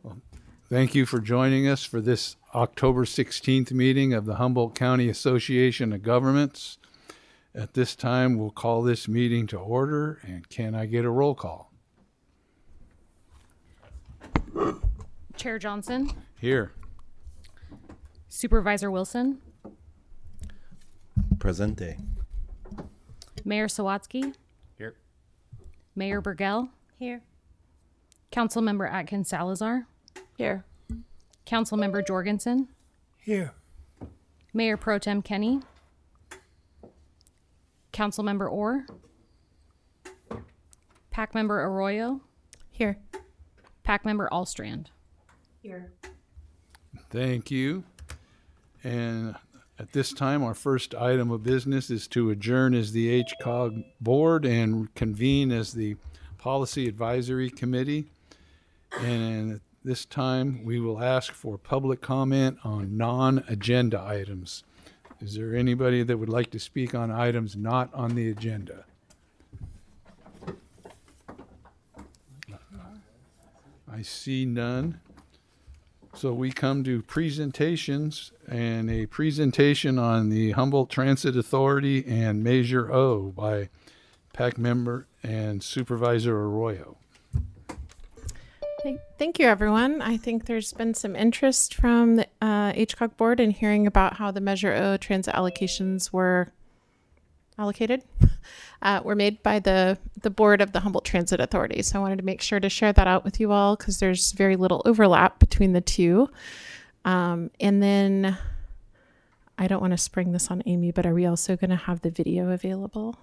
Well, thank you for joining us for this October 16th meeting of the Humboldt County Association of Governments. At this time, we'll call this meeting to order, and can I get a roll call? Chair Johnson, Here. Supervisor Wilson, Presente. Mayor Sawatsky, Here. Mayor Burgell, Here. Councilmember Atkins Salazar, Here. Councilmember Jorgensen, Here. Mayor Pro Tem Kenny, Councilmember Orr, Pack Member Arroyo, Here. Pack Member Allstrand. Here. Thank you. And at this time, our first item of business is to adjourn as the HCOG Board and convene as the Policy Advisory Committee. And at this time, we will ask for public comment on non-agenda items. Is there anybody that would like to speak on items not on the agenda? I see none. So we come to presentations, and a presentation on the Humboldt Transit Authority and Measure O by PAC member and Supervisor Arroyo. Thank you, everyone. I think there's been some interest from the HCOG board in hearing about how the Measure O transit allocations were allocated. Were made by the board of the Humboldt Transit Authority. So I wanted to make sure to share that out with you all because there's very little overlap between the two. And then I don't want to spring this on Amy, but are we also going to have the video available?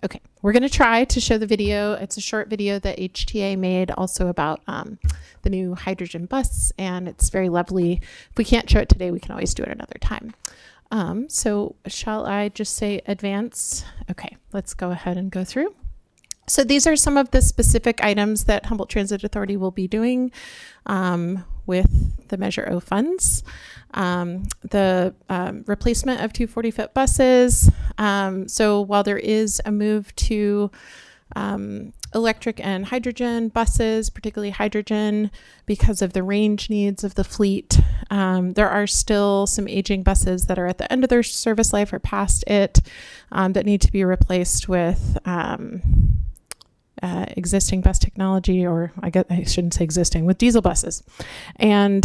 Okay, we're going to try to show the video. It's a short video that HTA made also about the new hydrogen bus, and it's very lovely. If we can't show it today, we can always do it another time. So shall I just say advance? Okay, let's go ahead and go through. So these are some of the specific items that Humboldt Transit Authority will be doing with the Measure O funds. The replacement of 240-foot buses. So while there is a move to electric and hydrogen buses, particularly hydrogen, because of the range needs of the fleet, there are still some aging buses that are at the end of their service life or past it that need to be replaced with existing bus technology, or I guess I shouldn't say existing, with diesel buses. And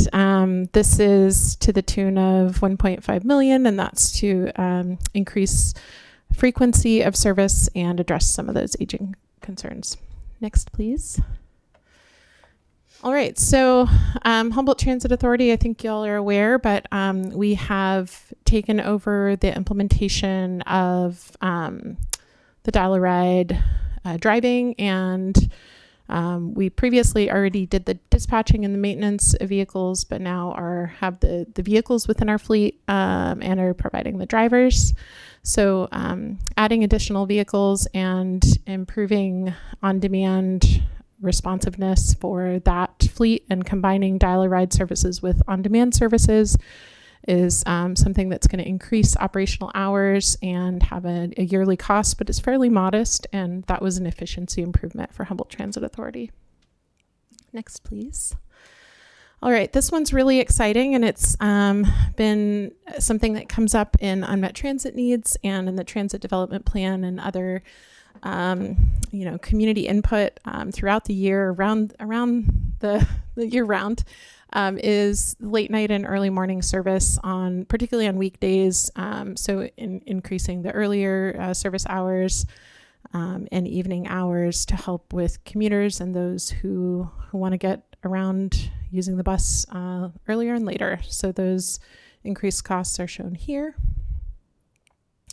this is to the tune of $1.5 million, and that's to increase frequency of service and address some of those aging concerns. Next, please. All right, so Humboldt Transit Authority, I think y'all are aware, but we have taken over the implementation of the dial-a-ride driving, and we previously already did the dispatching and the maintenance of vehicles, but now have the vehicles within our fleet and are providing the drivers. So adding additional vehicles and improving on-demand responsiveness for that fleet and combining dial-a-ride services with on-demand services is something that's going to increase operational hours and have a yearly cost, but it's fairly modest, and that was an efficiency improvement for Humboldt Transit Authority. Next, please. All right, this one's really exciting, and it's been something that comes up in unmet transit needs and in the transit development plan and other community input throughout the year, around the year round, is late night and early morning service particularly on weekdays. So increasing the earlier service hours and evening hours to help with commuters and those who want to get around using the bus earlier and later. So those increased costs are shown here.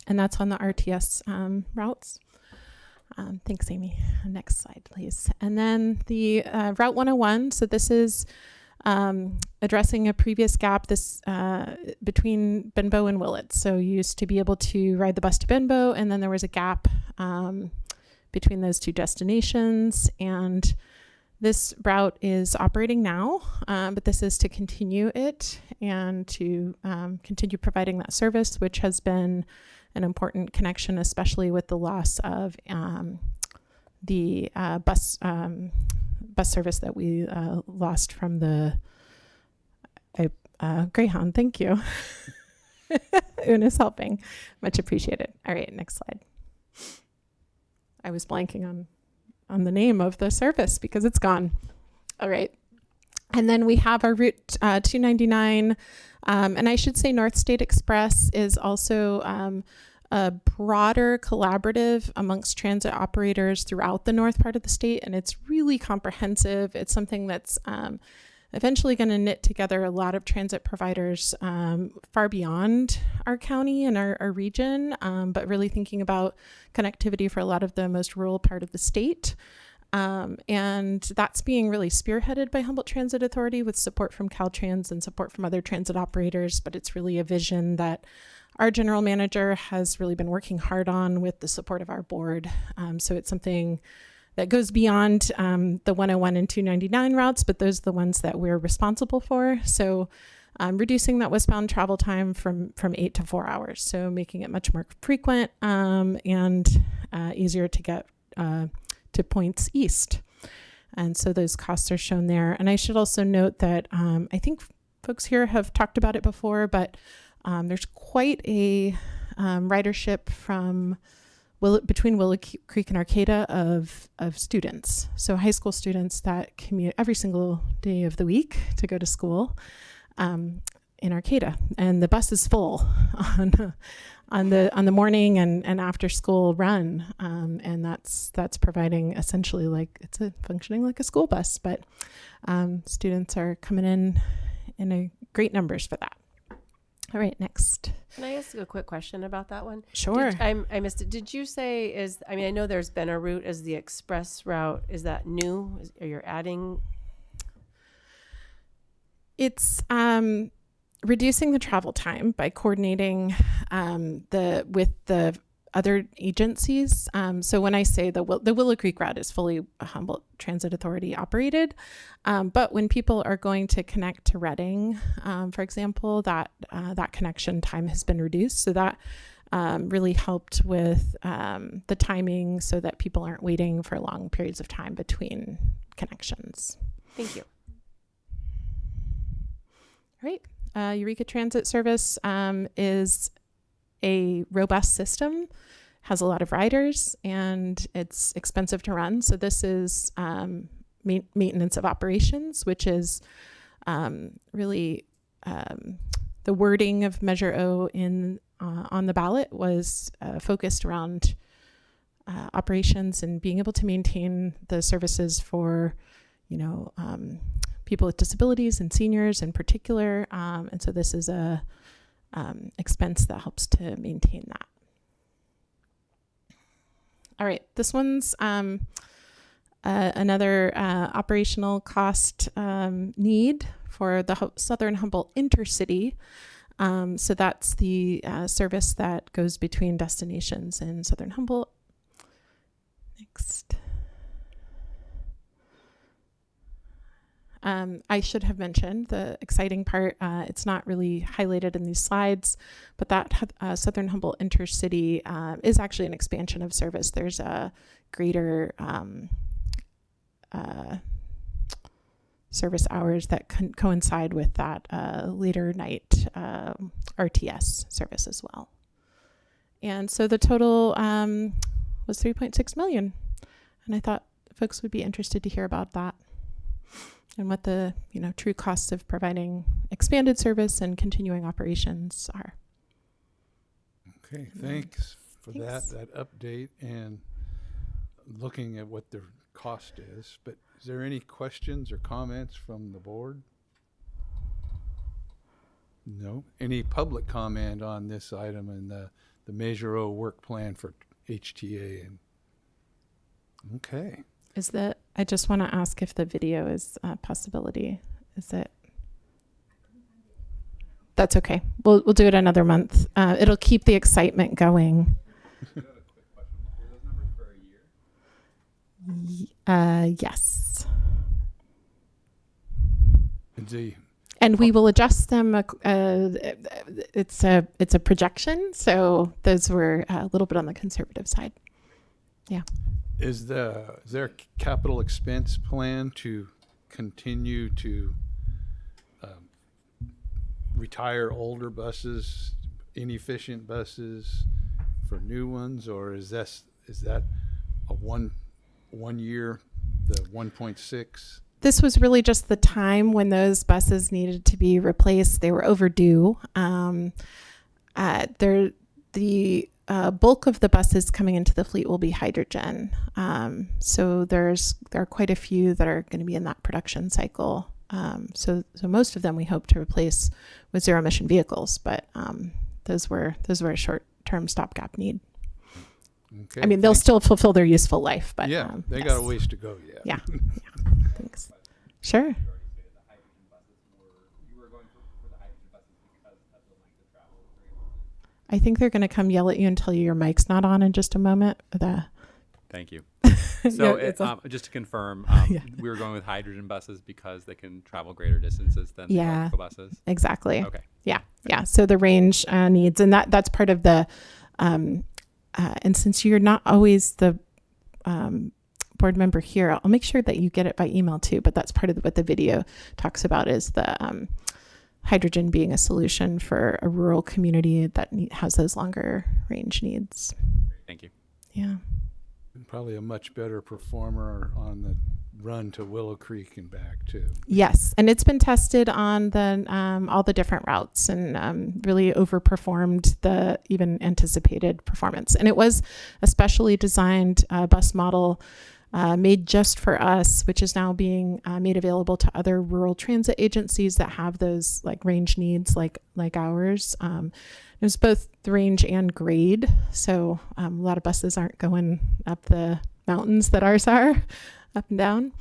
And that's on the RTS routes. Thanks, Amy. Next slide, please. And then the Route 101. So this is addressing a previous gap between Benbow and Willits. So you used to be able to ride the bus to Benbow, and then there was a gap between those two destinations. And this route is operating now, but this is to continue it and to continue providing that service, which has been an important connection, especially with the loss of the bus service that we lost from the Greyhound. Thank you. Una's helping. Much appreciated. All right, next slide. I was blanking on the name of the service because it's gone. All right. And then we have our Route 299. And I should say North State Express is also a broader collaborative amongst transit operators throughout the north part of the state. And it's really comprehensive. It's something that's eventually going to knit together a lot of transit providers far beyond our county and our region, but really thinking about connectivity for a lot of the most rural part of the state. And that's being really spearheaded by Humboldt Transit Authority with support from Caltrans and support from other transit operators. But it's really a vision that our general manager has really been working hard on with the support of our board. So it's something that goes beyond the 101 and 299 routes, but those are the ones that we're responsible for. So reducing that westbound travel time from 8 to 4 hours. So making it much more frequent and easier to get to points east. And so those costs are shown there. And I should also note that I think folks here have talked about it before, but there's quite a ridership from between Willow Creek and Arcata of students. So high school students that commute every single day of the week to go to school in Arcata. And the bus is full on the morning and after school run. And that's providing essentially it's functioning like a school bus, but students are coming in a great numbers for that. All right, next. Can I ask a quick question about that one? Sure. I missed it. Did you say I know there's been a route as the express route. Is that new? Are you adding? It's reducing the travel time by coordinating with the other agencies. So when I say the Willow Creek route is fully Humboldt Transit Authority operated, but when people are going to connect to Reading, for example, that connection time has been reduced. So that really helped with the timing so that people aren't waiting for long periods of time between connections. Thank you. All right. Eureka Transit Service is a robust system, has a lot of riders, and it's expensive to run. So this is maintenance of operations, which is really the wording of Measure O on the ballot was focused around operations and being able to maintain the services for, people with disabilities and seniors in particular. And so this is a expense that helps to maintain that. All right, this one's another operational cost need for the Southern Humboldt Intercity. So that's the service that goes between destinations in Southern Humboldt. Next. I should have mentioned the exciting part. It's not really highlighted in these slides, but that Southern Humboldt Intercity is actually an expansion of service. There's a greater service hours that coincide with that later night RTS service as well. And so the total was $3.6 million. And I thought folks would be interested to hear about that and what the true costs of providing expanded service and continuing operations are. Okay, thanks for that update and looking at what the cost is. But is there any questions or comments from the board? No. Any public comment on this item and the Measure O work plan for HTA? Okay. I just want to ask if the video is a possibility. Is it? That's okay. We'll do it another month. It'll keep the excitement going. Yes. And we will adjust them. It's a projection, so those were a little bit on the conservative side. Yeah. Is there a capital expense plan to continue to retire older buses, inefficient buses for new ones, or is that a one year, the 1.6? This was really just the time when those buses needed to be replaced. They were overdue. The bulk of the buses coming into the fleet will be hydrogen. So there are quite a few that are going to be in that production cycle. So most of them we hope to replace with zero emission vehicles, but those were a short term stopgap need. Okay, I mean, they'll still fulfill their useful life, but yeah, they yes. got a ways to go yet. Yeah. Thanks. Sure. I think they're going to come yell at you and tell you your mic's not on in just a moment. Thank you. Yeah, So it's just to confirm, Yeah. we were going with hydrogen buses because they can travel greater distances than Yeah. electrical buses. Exactly. Okay. Yeah. So the range needs, and that's part of the, and since you're not always the board member here, I'll make sure that you get it by email too. But that's part of what the video talks about is the hydrogen being a solution for a rural community that has those longer range needs. Thank you. Yeah. And probably a much better performer on the run to Willow Creek and back too. Yes, and it's been tested on the all the different routes and really overperformed the even anticipated performance. And it was a specially designed bus model made just for us, which is now being made available to other rural transit agencies that have those like range needs like ours. It was both the range and grade, so a lot of buses aren't going up the mountains that ours are, up and down.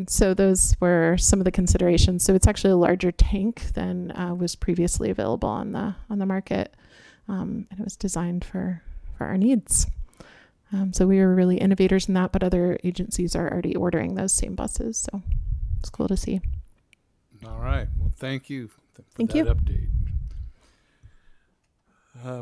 So those were some of the considerations. So it's actually a larger tank than was previously available on the market, and it was designed for our needs. So we were really innovators in that, but other agencies are already ordering those same buses. So it's cool to see. All right. Well, thank you for Thank that you. update.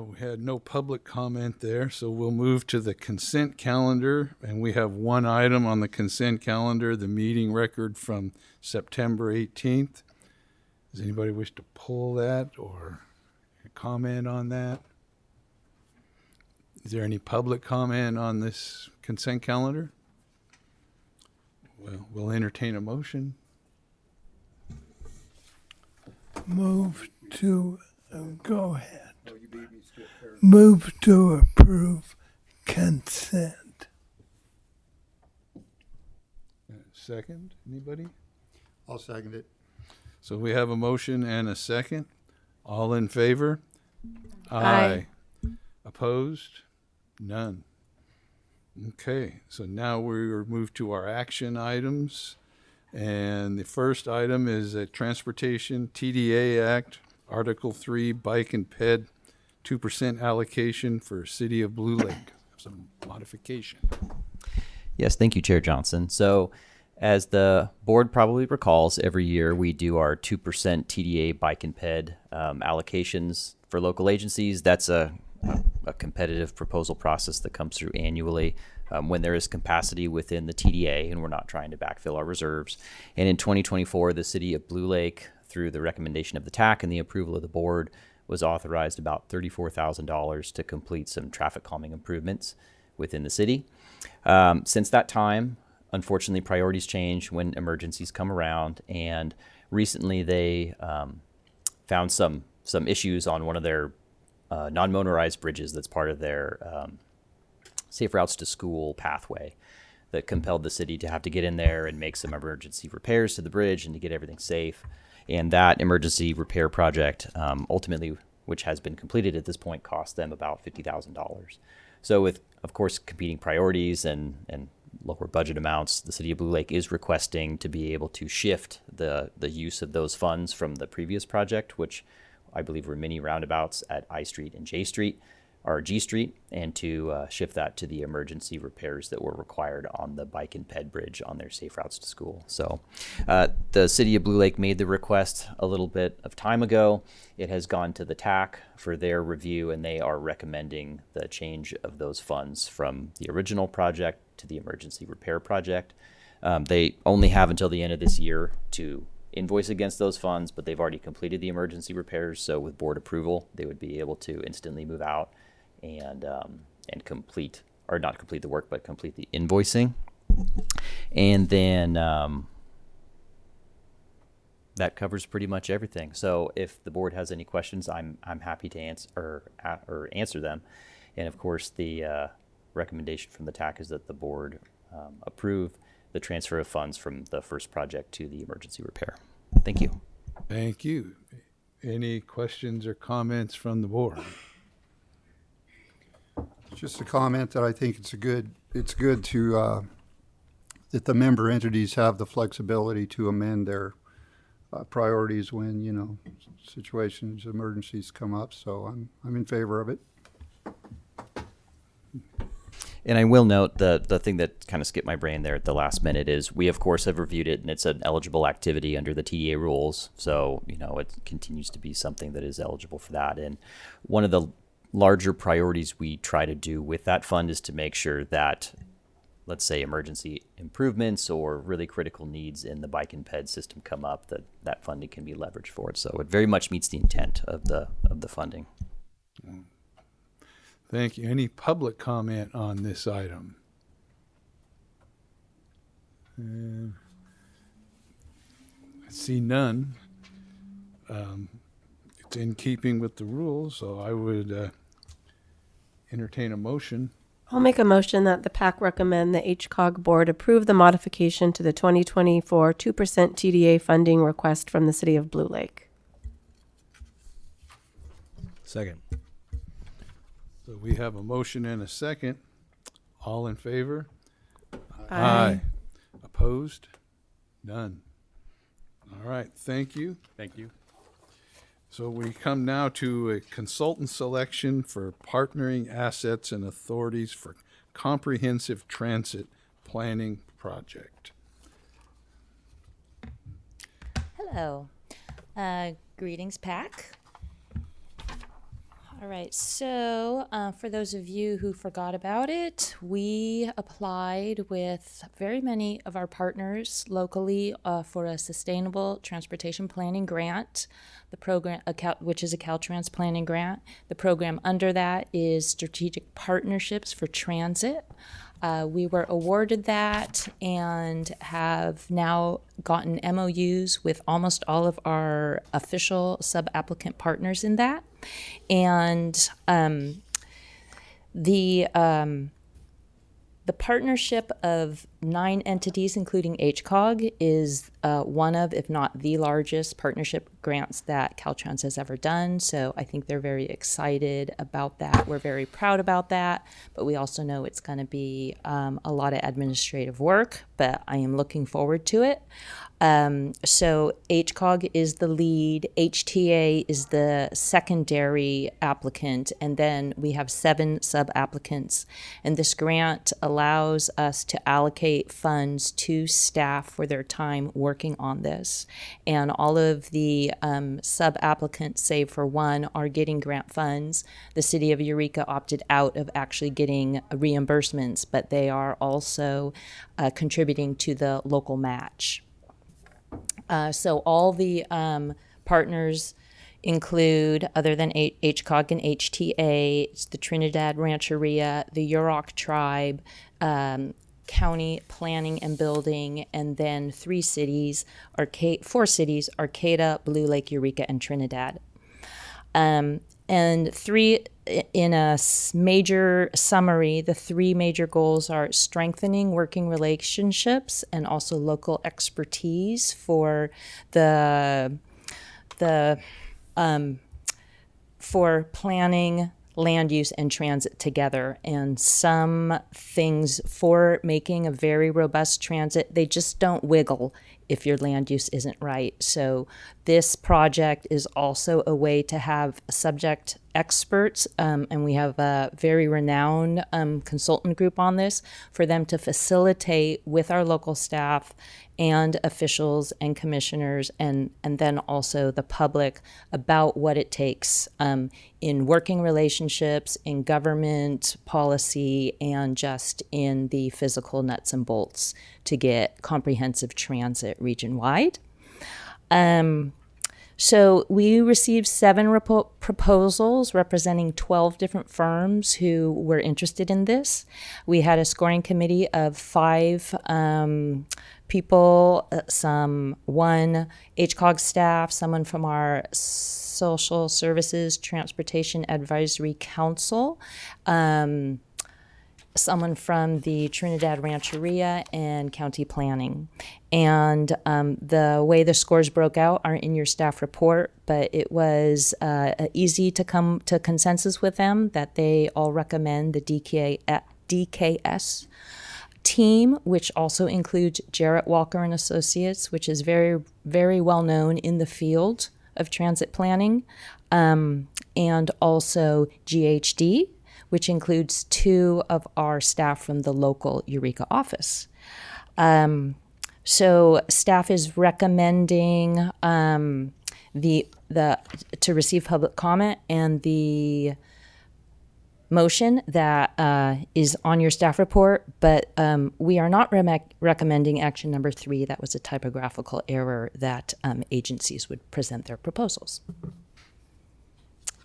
We had no public comment there, so we'll move to the consent calendar. And we have one item on the consent calendar, the meeting record from September 18th. Does anybody wish to pull that or comment on that? Is there any public comment on this consent calendar? Well, we'll entertain a motion. Move to, go ahead. Move to approve consent. Second, anybody? I'll second it. So we have a motion and a second. All in favor? Aye. Opposed? None. Okay, so now we're moved to our action items. And the first item is a Transportation TDA Act, Article 3, Bike and Ped 2% allocation for City of Blue Lake. Some modification. Yes, thank you, Chair Johnson. So, as the board probably recalls, every year we do our 2% TDA bike and ped allocations for local agencies. That's a competitive proposal process that comes through annually when there is capacity within the TDA and we're not trying to backfill our reserves. And in 2024, the City of Blue Lake, through the recommendation of the TAC and the approval of the board, was authorized about $34,000 to complete some traffic calming improvements within the city. Since that time, unfortunately, priorities change when emergencies come around, and recently they found some issues on one of their non-motorized bridges that's part of their Safe Routes to School pathway that compelled the city to have to get in there and make some emergency repairs to the bridge and to get everything safe. And that emergency repair project, ultimately, which has been completed at this point, cost them about $50,000. So with, of course, competing priorities and lower budget amounts, the City of Blue Lake is requesting to be able to shift the use of those funds from the previous project, which I believe were mini roundabouts at I Street and J Street, our G Street and to shift that to the emergency repairs that were required on the bike and ped bridge on their safe routes to school. So the city of Blue Lake made the request a little bit of time ago. It has gone to the TAC for their review, and they are recommending the change of those funds from the original project to the emergency repair project. They only have until the end of this year to invoice against those funds, but they've already completed the emergency repairs. So with board approval, they would be able to instantly move out and complete, or not complete the work, but complete the invoicing. And then that covers pretty much everything. So if the board has any questions, I'm happy to answer them. And of course, the recommendation from the TAC is that the board approve the transfer of funds from the first project to the emergency repair. Thank you. Thank you. Any questions or comments from the board? Just a comment that I think it's good to, that the member entities have the flexibility to amend their priorities when, situations, emergencies come up. So I'm in favor of it. And I will note the thing that kind of skipped my brain there at the last minute is we, of course, have reviewed it, and it's an eligible activity under the TDA rules. So, it continues to be something that is eligible for that. And one of the larger priorities we try to do with that fund is to make sure that, let's say, emergency improvements or really critical needs in the bike and ped system come up, that funding can be leveraged for it. So it very much meets the intent of the funding. Thank you. Any public comment on this item? I see none. It's in keeping with the rules, so I would entertain a motion. I'll make a motion that the PAC recommend the HCOG board approve the modification to the 2024 2% TDA funding request from the city of Blue Lake. Second. So we have a motion and a second. All in favor? Aye. Opposed? None. All right, thank you. Thank you. So we come now to a consultant selection for partnering assets and authorities for comprehensive transit planning project. Hello. Greetings, PAC. All right, so for those of you who forgot about it, we applied with very many of our partners locally for a sustainable transportation planning grant, the program, which is a Caltrans planning grant. The program under that is Strategic Partnerships for Transit. We were awarded that and have now gotten MOUs with almost all of our official sub-applicant partners in that. And the partnership of 9 entities, including HCOG, is one of, if not the largest partnership grants that Caltrans has ever done. So I think they're very excited about that. We're very proud about that, but we also know it's going to be a lot of administrative work, but I am looking forward to it. So HCOG is the lead, HTA is the secondary applicant, and then we have 7 sub-applicants. And this grant allows us to allocate funds to staff for their time working on this. And all of the sub-applicants, save for one, are getting grant funds. The city of Eureka opted out of actually getting reimbursements, but they are also contributing to the local match. So all the partners include, other than HCOG and HTA, it's the Trinidad Rancheria, the Yurok Tribe, County Planning and Building, and then 4 cities, Arcata, Blue Lake, Eureka, and Trinidad. And in a major summary, the 3 major goals are strengthening working relationships and also local expertise for for planning, land use, and transit together. And some things for making a very robust transit, they just don't wiggle if your land use isn't right. So this project is also a way to have subject experts, and we have a very renowned consultant group on this, for them to facilitate with our local staff and officials and commissioners, and then also the public, about what it takes in working relationships, in government policy, and just in the physical nuts and bolts to get comprehensive transit region-wide. So we received 7 proposals representing 12 different firms who were interested in this. We had a scoring committee of 5 people, one HCOG staff, someone from our Social Services Transportation Advisory Council, someone from the Trinidad Rancheria and County Planning. And the way the scores broke out are in your staff report, but it was easy to come to consensus with them that they all recommend the DKS team, which also includes Jarrett Walker and Associates, which is very, very well known in the field of transit planning, and also GHD, which includes 2 of our staff from the local Eureka office. So staff is recommending to receive public comment, and the motion that is on your staff report, but we are not recommending action number 3. That was a typographical error that agencies would present their proposals.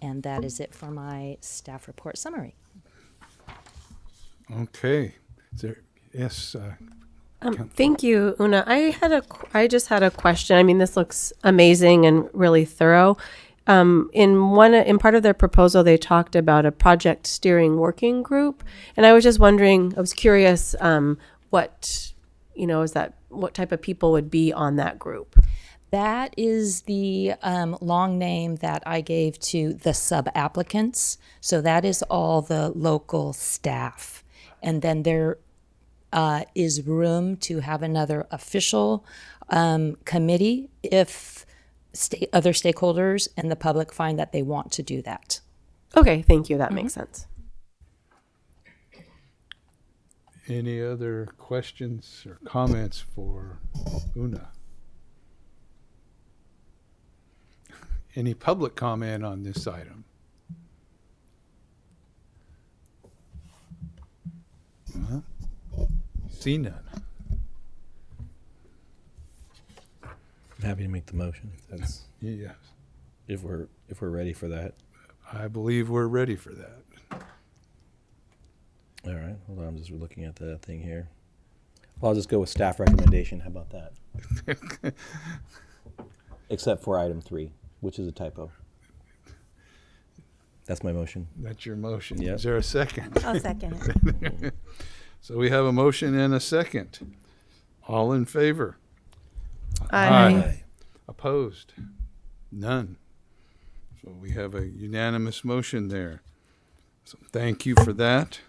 And that is it for my staff report summary. Okay. Yes. Thank you, Una. I just had a question. I mean, this looks amazing and really thorough. In part of their proposal, they talked about a project steering working group, and I was just wondering. I was curious, what type of people would be on that group? That is the long name that I gave to the sub-applicants. So that is all the local staff. And then there is room to have another official committee if other stakeholders and the public find that they want to do that. Okay, thank you. That makes sense. Any other questions or comments for Una? Any public comment on this item? See none. I'm happy to make the motion. That's Yes, if we're ready for that. I believe we're ready for that. All right, hold on. I'm just looking at the thing here. Well, I'll just go with staff recommendation. How about that? Except for item 3, which is a typo. That's my motion. That's your motion. Yep. Is there a second? I'll second it. So we have a motion and a second. All in favor? Aye. Opposed? None. So we have a unanimous motion there. So thank you for that.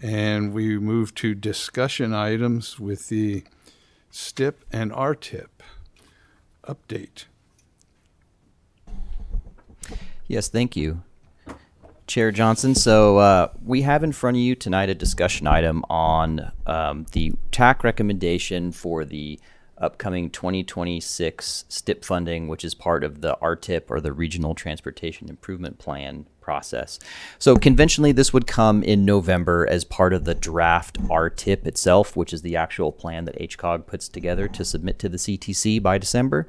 And we move to discussion items with the STIP and RTIP update. Yes, thank you, Chair Johnson. So we have in front of you tonight a discussion item on the TAC recommendation for the upcoming 2026 STIP funding, which is part of the RTIP, or the Regional Transportation Improvement Plan process. So conventionally, this would come in November as part of the draft RTIP itself, which is the actual plan that HCOG puts together to submit to the CTC by December.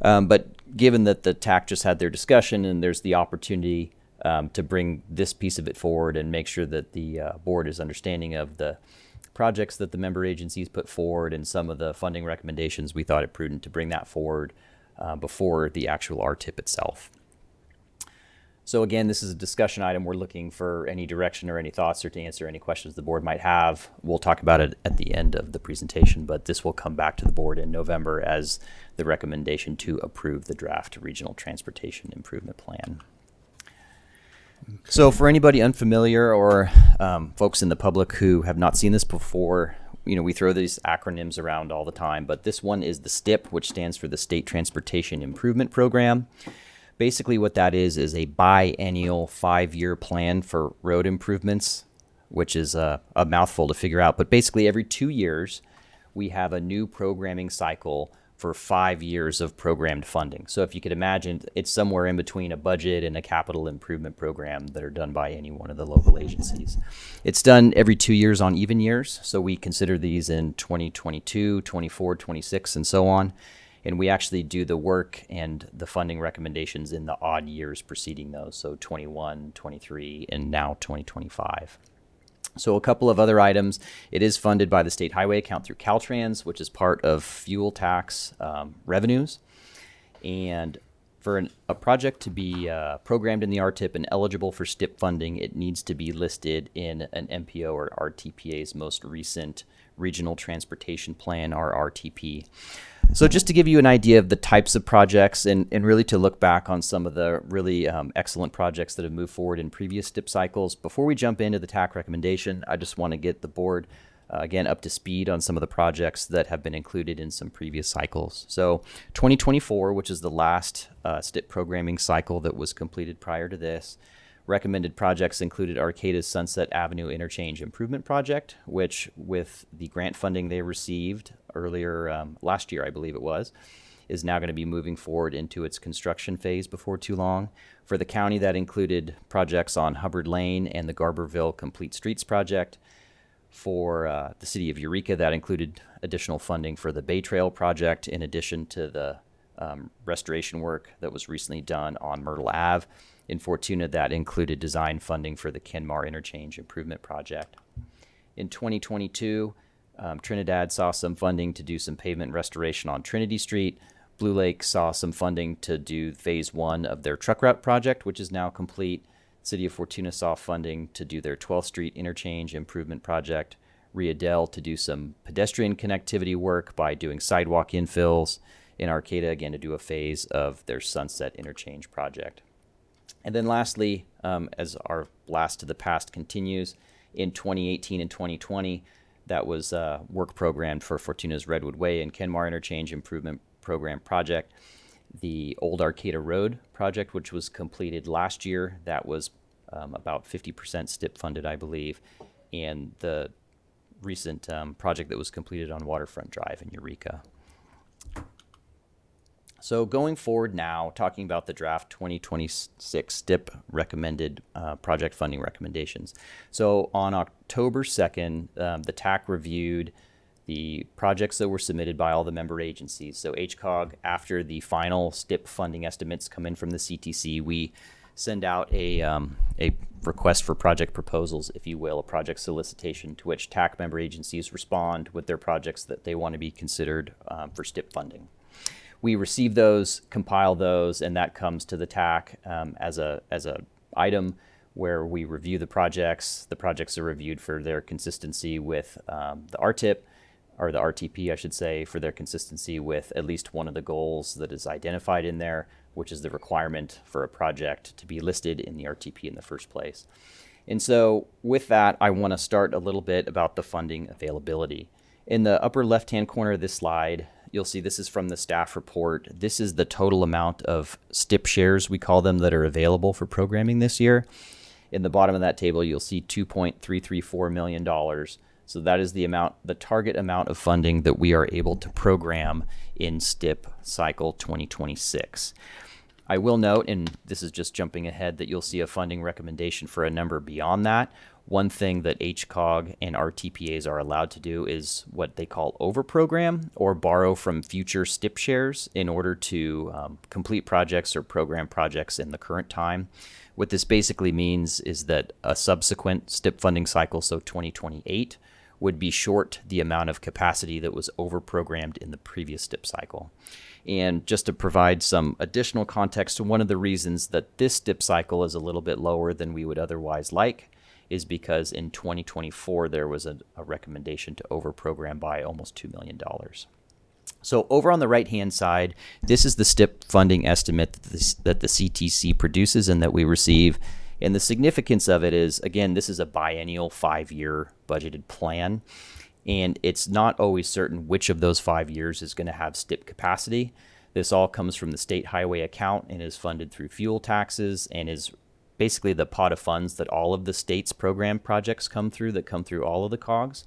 But given that the TAC just had their discussion and there's the opportunity to bring this piece of it forward and make sure that the board is understanding of the projects that the member agencies put forward and some of the funding recommendations, we thought it prudent to bring that forward before the actual RTIP itself. So again, this is a discussion item. We're looking for any direction or any thoughts, or to answer any questions the board might have. We'll talk about it at the end of the presentation, but this will come back to the board in November as the recommendation to approve the draft Regional Transportation Improvement Plan. Okay. So for anybody unfamiliar, or folks in the public who have not seen this before, we throw these acronyms around all the time, but this one is the STIP, which stands for the State Transportation Improvement Program. Basically, what that is a biennial 5-year plan for road improvements, which is a mouthful to figure out. But basically, every 2 years, we have a new programming cycle for 5 years of programmed funding. So if you could imagine, it's somewhere in between a budget and a capital improvement program that are done by any one of the local agencies. It's done every 2 years on even years. So we consider these in 2022, 24, 26, and so on. And we actually do the work and the funding recommendations in the odd years preceding those. So 21, 23, and now 2025. So a couple of other items. It is funded by the state highway account through Caltrans, which is part of fuel tax revenues. And for a project to be programmed in the RTIP and eligible for STIP funding, it needs to be listed in an MPO or RTPA's most recent Regional Transportation Plan, or RTP. So just to give you an idea of the types of projects and really to look back on some of the really excellent projects that have moved forward in previous STIP cycles, before we jump into the TAC recommendation, I just want to get the board, again, up to speed on some of the projects that have been included in some previous cycles. So 2024, which is the last STIP programming cycle that was completed prior to this, recommended projects included Arcata's Sunset Avenue Interchange Improvement Project, which with the grant funding they received earlier last year, I believe it was, is now going to be moving forward into its construction phase before too long. For the county, that included projects on Hubbard Lane and the Garberville Complete Streets Project. For the city of Eureka, that included additional funding for the Bay Trail project, in addition to the restoration work that was recently done on Myrtle Ave. In Fortuna, that included design funding for the Kenmar Interchange Improvement Project. In 2022, Trinidad saw some funding to do some pavement restoration on Trinity Street. Blue Lake saw some funding to do phase 1 of their truck route project, which is now complete. City of Fortuna saw funding to do their 12th Street Interchange Improvement Project. Ria Del to do some pedestrian connectivity work by doing sidewalk infills. In Arcata, again, to do a phase of their Sunset Interchange project. And then lastly, as our blast to the past continues, in 2018 and 2020, that was work programmed for Fortuna's Redwood Way and Kenmar Interchange Improvement Program project. The Old Arcata Road project, which was completed last year, that was about 50% STIP funded, I believe. And the recent project that was completed on Waterfront Drive in Eureka. So going forward now, talking about the draft 2026 STIP recommended project funding recommendations. So on October 2nd, the TAC reviewed the projects that were submitted by all the member agencies. So HCOG, after the final STIP funding estimates come in from the CTC, we send out a request for project proposals, if you will, a project solicitation, to which TAC member agencies respond with their projects that they want to be considered for STIP funding. We receive those, compile those, and that comes to the TAC as a item where we review the projects. The projects are reviewed for their consistency with the RTIP, or the RTP, I should say, for their consistency with at least one of the goals that is identified in there, which is the requirement for a project to be listed in the RTP in the first place. And so with that, I want to start a little bit about the funding availability. In the upper left-hand corner of this slide, you'll see this is from the staff report. This is the total amount of STIP shares, we call them, that are available for programming this year. In the bottom of that table, you'll see $2.334 million. So that is the amount, the target amount of funding that we are able to program in STIP cycle 2026. I will note, and this is just jumping ahead, that you'll see a funding recommendation for a number beyond that. One thing that HCOG and RTPAs are allowed to do is what they call overprogram, or borrow from future STIP shares in order to complete projects or program projects in the current time. What this basically means is that a subsequent STIP funding cycle, so 2028, would be short the amount of capacity that was overprogrammed in the previous STIP cycle. And just to provide some additional context, one of the reasons that this STIP cycle is a little bit lower than we would otherwise like is because in 2024 there was a recommendation to overprogram by almost $2 million. So over on the right-hand side, this is the STIP funding estimate that the CTC produces and that we receive. And the significance of it is, again, this is a biennial 5-year budgeted plan. And it's not always certain which of those 5 years is going to have STIP capacity. This all comes from the state highway account and is funded through fuel taxes and is basically the pot of funds that all of the state's program projects come through, that come through all of the COGs.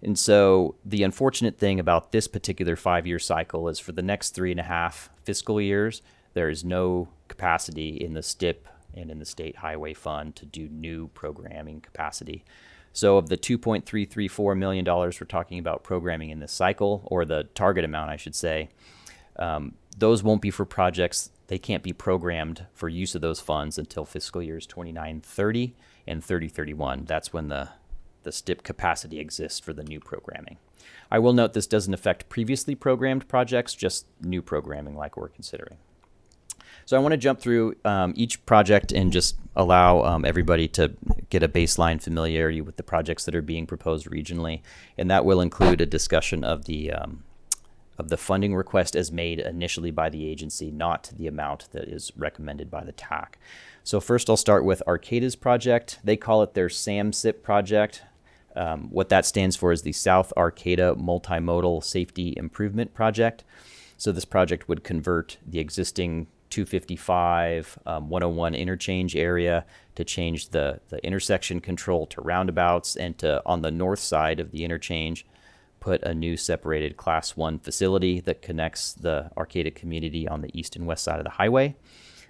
And so the unfortunate thing about this particular 5-year cycle is for the next 3.5 fiscal years, there is no capacity in the STIP and in the state highway fund to do new programming capacity. So of the $2.334 million we're talking about programming in this cycle, or the target amount, I should say, those won't be for projects. They can't be programmed for use of those funds until fiscal years 29-30 and 30-31. That's when the STIP capacity exists for the new programming. I will note this doesn't affect previously programmed projects, just new programming like we're considering. So I want to jump through each project and just allow everybody to get a baseline familiarity with the projects that are being proposed regionally, and that will include a discussion of the funding request as made initially by the agency, not the amount that is recommended by the TAC. So first I'll start with Arcata's project. They call it their SAMSIP project. What that stands for is the South Arcata Multimodal Safety Improvement Project. So this project would convert the existing 255 101 interchange area to change the intersection control to roundabouts, and to, on the north side of the interchange, put a new separated Class 1 facility that connects the Arcata community on the east and west side of the highway.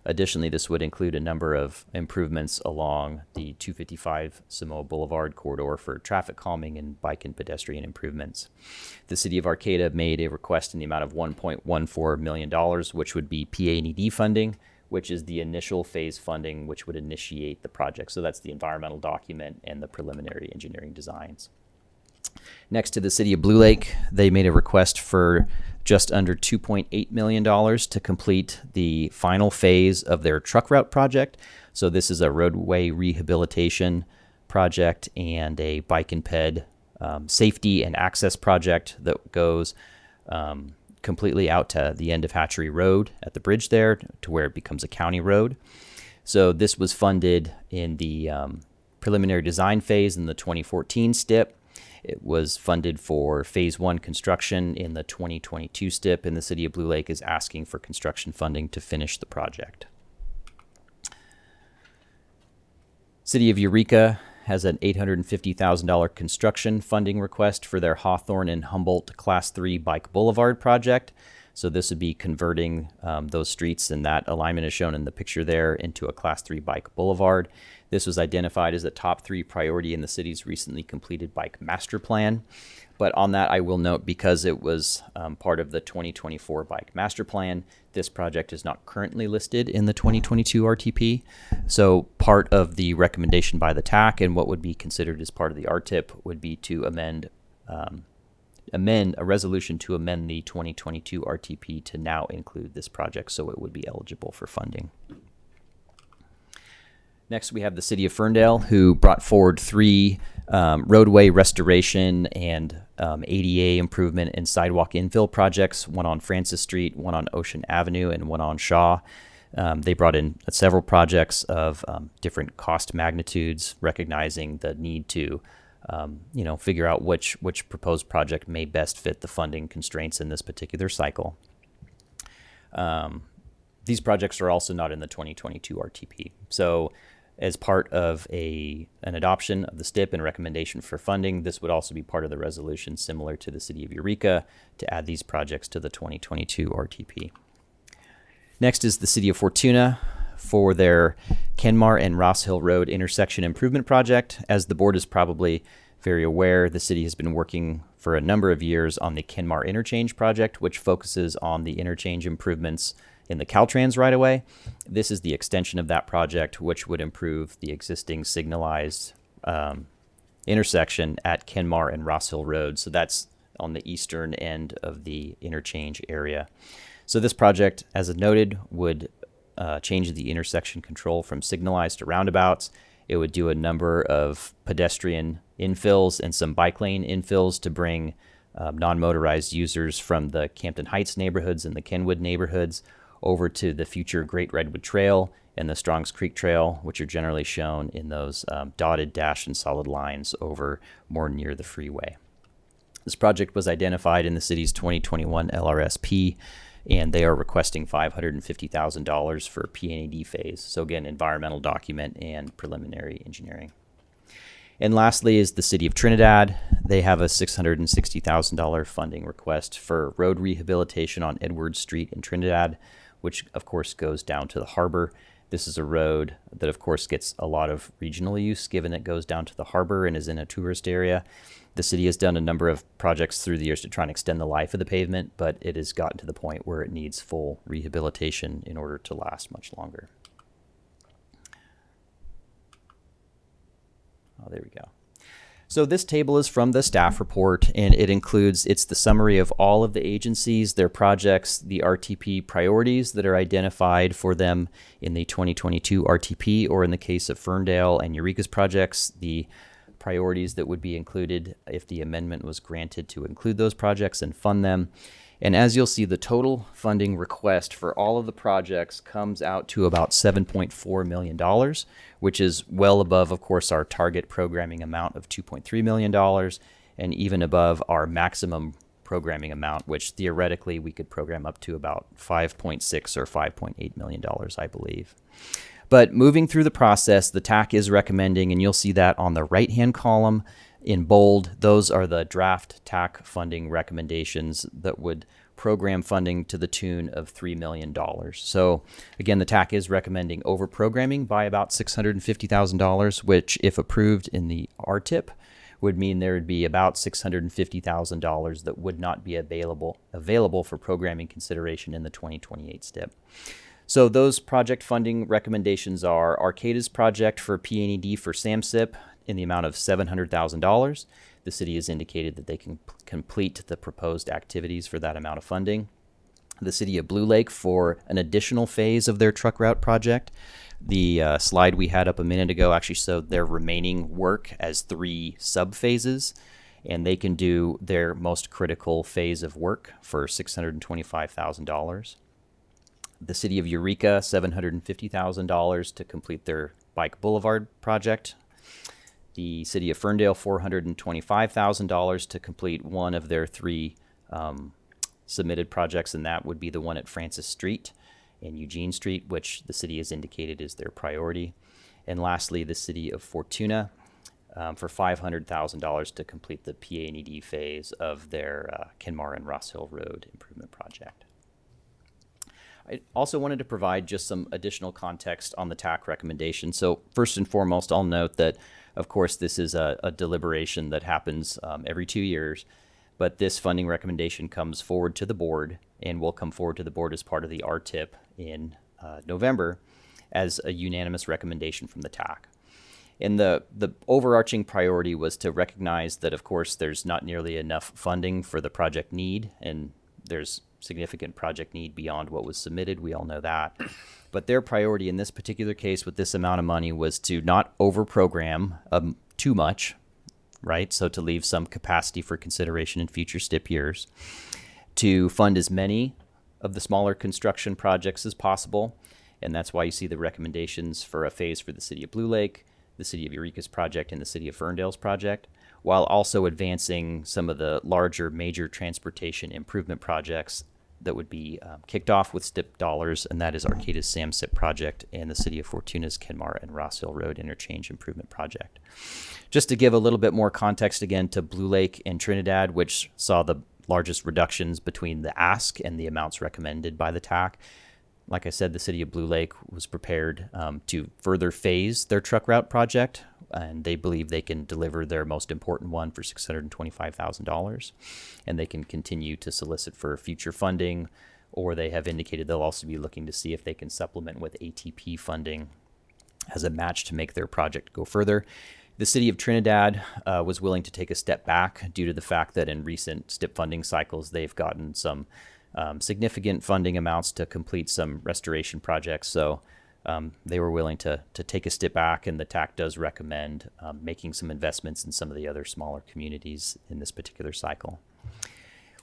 Additionally, this would include a number of improvements along the 255 Samoa Boulevard corridor for traffic calming and bike and pedestrian improvements. The city of Arcata made a request in the amount of $1.14 million, which would be PA&ED funding, which is the initial phase funding which would initiate the project. So that's the environmental document and the preliminary engineering designs. Next, to the city of Blue Lake, they made a request for just under $2.8 million to complete the final phase of their truck route project. So this is a roadway rehabilitation project and a bike and ped safety and access project that goes completely out to the end of Hatchery Road at the bridge there to where it becomes a county road. So this was funded in the preliminary design phase in the 2014 STIP. It was funded for phase 1 construction in the 2022 STIP, and the city of Blue Lake is asking for construction funding to finish the project. City of Eureka has an $850,000 construction funding request for their Hawthorne and Humboldt Class 3 Bike Boulevard project. So this would be converting those streets, and that alignment is shown in the picture there, into a Class 3 Bike Boulevard. This was identified as a top 3 priority in the city's recently completed bike master plan. But on that, I will note, because it was part of the 2024 bike master plan, this project is not currently listed in the 2022 RTP. So part of the recommendation by the TAC and what would be considered as part of the RTIP would be to amend a resolution to amend the 2022 RTP to now include this project, so it would be eligible for funding. Next, we have the city of Ferndale, who brought forward 3 roadway restoration and ADA improvement and sidewalk infill projects, one on Francis Street, one on Ocean Avenue, and one on Shaw. They brought in several projects of different cost magnitudes, recognizing the need to figure out which proposed project may best fit the funding constraints in this particular cycle. These projects are also not in the 2022 RTP. So as part of an adoption of the STIP and recommendation for funding, this would also be part of the resolution, similar to the city of Eureka, to add these projects to the 2022 RTP. Next is the city of Fortuna for their Kenmar and Ross Hill Road intersection improvement project. As the board is probably very aware, the city has been working for a number of years on the Kenmar interchange project, which focuses on the interchange improvements in the Caltrans right-of-way. This is the extension of that project, which would improve the existing signalized intersection at Kenmar and Ross Hill Road. So that's on the eastern end of the interchange area. So this project, as noted, would change the intersection control from signalized to roundabouts. It would do a number of pedestrian infills and some bike lane infills to bring non-motorized users from the Campton Heights neighborhoods and the Kenwood neighborhoods over to the future Great Redwood Trail and the Strongs Creek Trail, which are generally shown in those dotted dash and solid lines over more near the freeway. This project was identified in the city's 2021 LRSP and they are requesting $550,000 for PNED phase. So again, environmental document and preliminary engineering. And lastly is the City of Trinidad. They have a $660,000 funding request for road rehabilitation on Edwards Street in Trinidad, which of course goes down to the harbor. This is a road that of course gets a lot of regional use given it goes down to the harbor and is in a tourist area. The city has done a number of projects through the years to try and extend the life of the pavement, but it has gotten to the point where it needs full rehabilitation in order to last much longer. Oh, there we go. So this table is from the staff report, and it's the summary of all of the agencies, their projects, the RTP priorities that are identified for them in the 2022 RTP, or in the case of Ferndale and Eureka's projects, the priorities that would be included if the amendment was granted to include those projects and fund them. And as you'll see, the total funding request for all of the projects comes out to about $7.4 million, which is well above, of course, our target programming amount of $2.3 million, and even above our maximum programming amount, which theoretically we could program up to about $5.6 or $5.8 million, I believe. But moving through the process, the TAC is recommending, and you'll see that on the right-hand column, in bold, those are the draft TAC funding recommendations that would program funding to the tune of $3 million. So again, the TAC is recommending over-programming by about $650,000, which if approved in the RTIP would mean there would be about $650,000 that would not be available for programming consideration in the 2028 STIP. So those project funding recommendations are Arcata's project for PNED for SAMSIP in the amount of $700,000. The city has indicated that they can complete the proposed activities for that amount of funding. The city of Blue Lake for an additional phase of their truck route project. The slide we had up a minute ago actually showed their remaining work as 3 sub-phases, and they can do their most critical phase of work for $625,000. The city of Eureka, $750,000 to complete their Bike Boulevard project. The city of Ferndale, $425,000 to complete one of their 3 submitted projects, and that would be the one at Francis Street and Eugene Street, which the city has indicated is their priority. And lastly, the city of Fortuna for $500,000 to complete the PA&ED phase of their Kenmar and Ross Hill Road improvement project. I also wanted to provide just some additional context on the TAC recommendation. So first and foremost, I'll note that, of course, this is a deliberation that happens every 2 years, but this funding recommendation comes forward to the board and will come forward to the board as part of the RTIP in November as a unanimous recommendation from the TAC. And the overarching priority was to recognize that, of course, there's not nearly enough funding for the project need, and there's significant project need beyond what was submitted. We all know that. But their priority in this particular case with this amount of money was to not over-program too much, right? So to leave some capacity for consideration in future STIP years, to fund as many of the smaller construction projects as possible. And that's why you see the recommendations for a phase for the city of Blue Lake, the city of Eureka's project, and the city of Ferndale's project, while also advancing some of the larger major transportation improvement projects that would be kicked off with STIP dollars, and that is Arcata's SAMSIP project and the city of Fortuna's Kenmar and Ross Hill Road interchange improvement project. Just to give a little bit more context again to Blue Lake and Trinidad, which saw the largest reductions between the ask and the amounts recommended by the TAC. Like I said, the city of Blue Lake was prepared to further phase their truck route project, and they believe they can deliver their most important one for $625,000, and they can continue to solicit for future funding, or they have indicated they'll also be looking to see if they can supplement with ATP funding as a match to make their project go further. The city of Trinidad was willing to take a step back due to the fact that in recent STIP funding cycles, they've gotten some significant funding amounts to complete some restoration projects. So they were willing to take a step back, and the TAC does recommend making some investments in some of the other smaller communities in this particular cycle.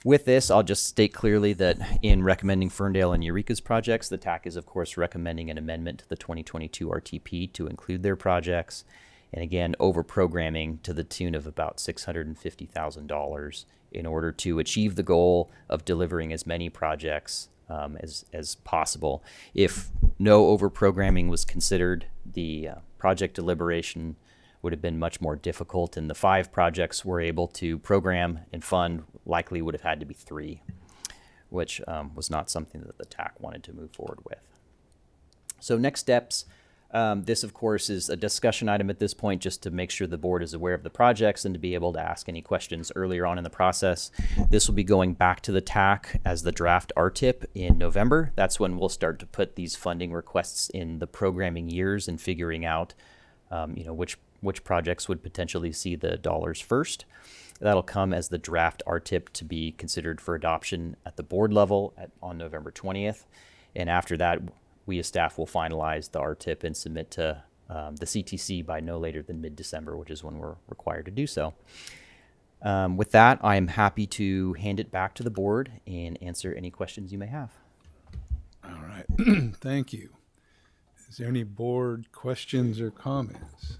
With this, I'll just state clearly that in recommending Ferndale and Eureka's projects, the TAC is, of course, recommending an amendment to the 2022 RTP to include their projects. And again, over-programming to the tune of about $650,000 in order to achieve the goal of delivering as many projects as possible. If no overprogramming was considered, the project deliberation would have been much more difficult, and the 5 projects we're able to program and fund likely would have had to be 3, which was not something that the TAC wanted to move forward with. So next steps, this of course is a discussion item at this point just to make sure the board is aware of the projects and to be able to ask any questions earlier on in the process. This will be going back to the TAC as the draft RTIP in November. That's when we'll start to put these funding requests in the programming years and figuring out which projects would potentially see the dollars first. That'll come as the draft RTIP to be considered for adoption at the board level on November 20th. And after that, we as staff will finalize the RTIP and submit to the CTC by no later than mid-December, which is when we're required to do so. With that, I am happy to hand it back to the board and answer any questions you may have. All right. Thank you. Is there any board questions or comments?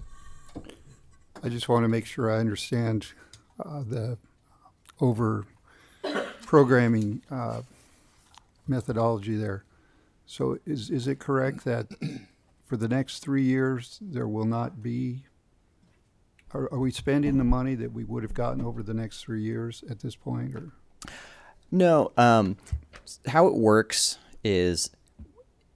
I just want to make sure I understand the over programming methodology there. So is it correct that for the next 3 years there will not be, are we spending the money that we would have gotten over the next 3 years at this point? Or No, how it works is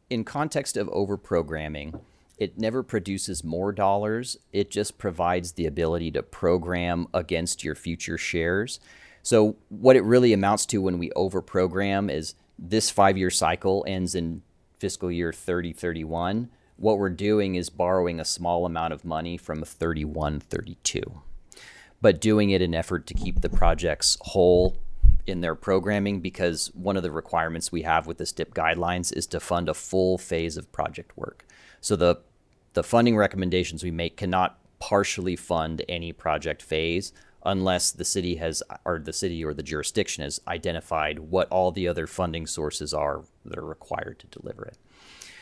in context of over programming, it never produces more dollars. It just provides the ability to program against your future shares. So what it really amounts to when we over program is this 5-year cycle ends in fiscal year 30-31. What we're doing is borrowing a small amount of money from 31-32, but doing it in effort to keep the projects whole in their programming, because one of the requirements we have with the STIP guidelines is to fund a full phase of project work. So the funding recommendations we make cannot partially fund any project phase unless the city or the jurisdiction has identified what all the other funding sources are that are required to deliver it.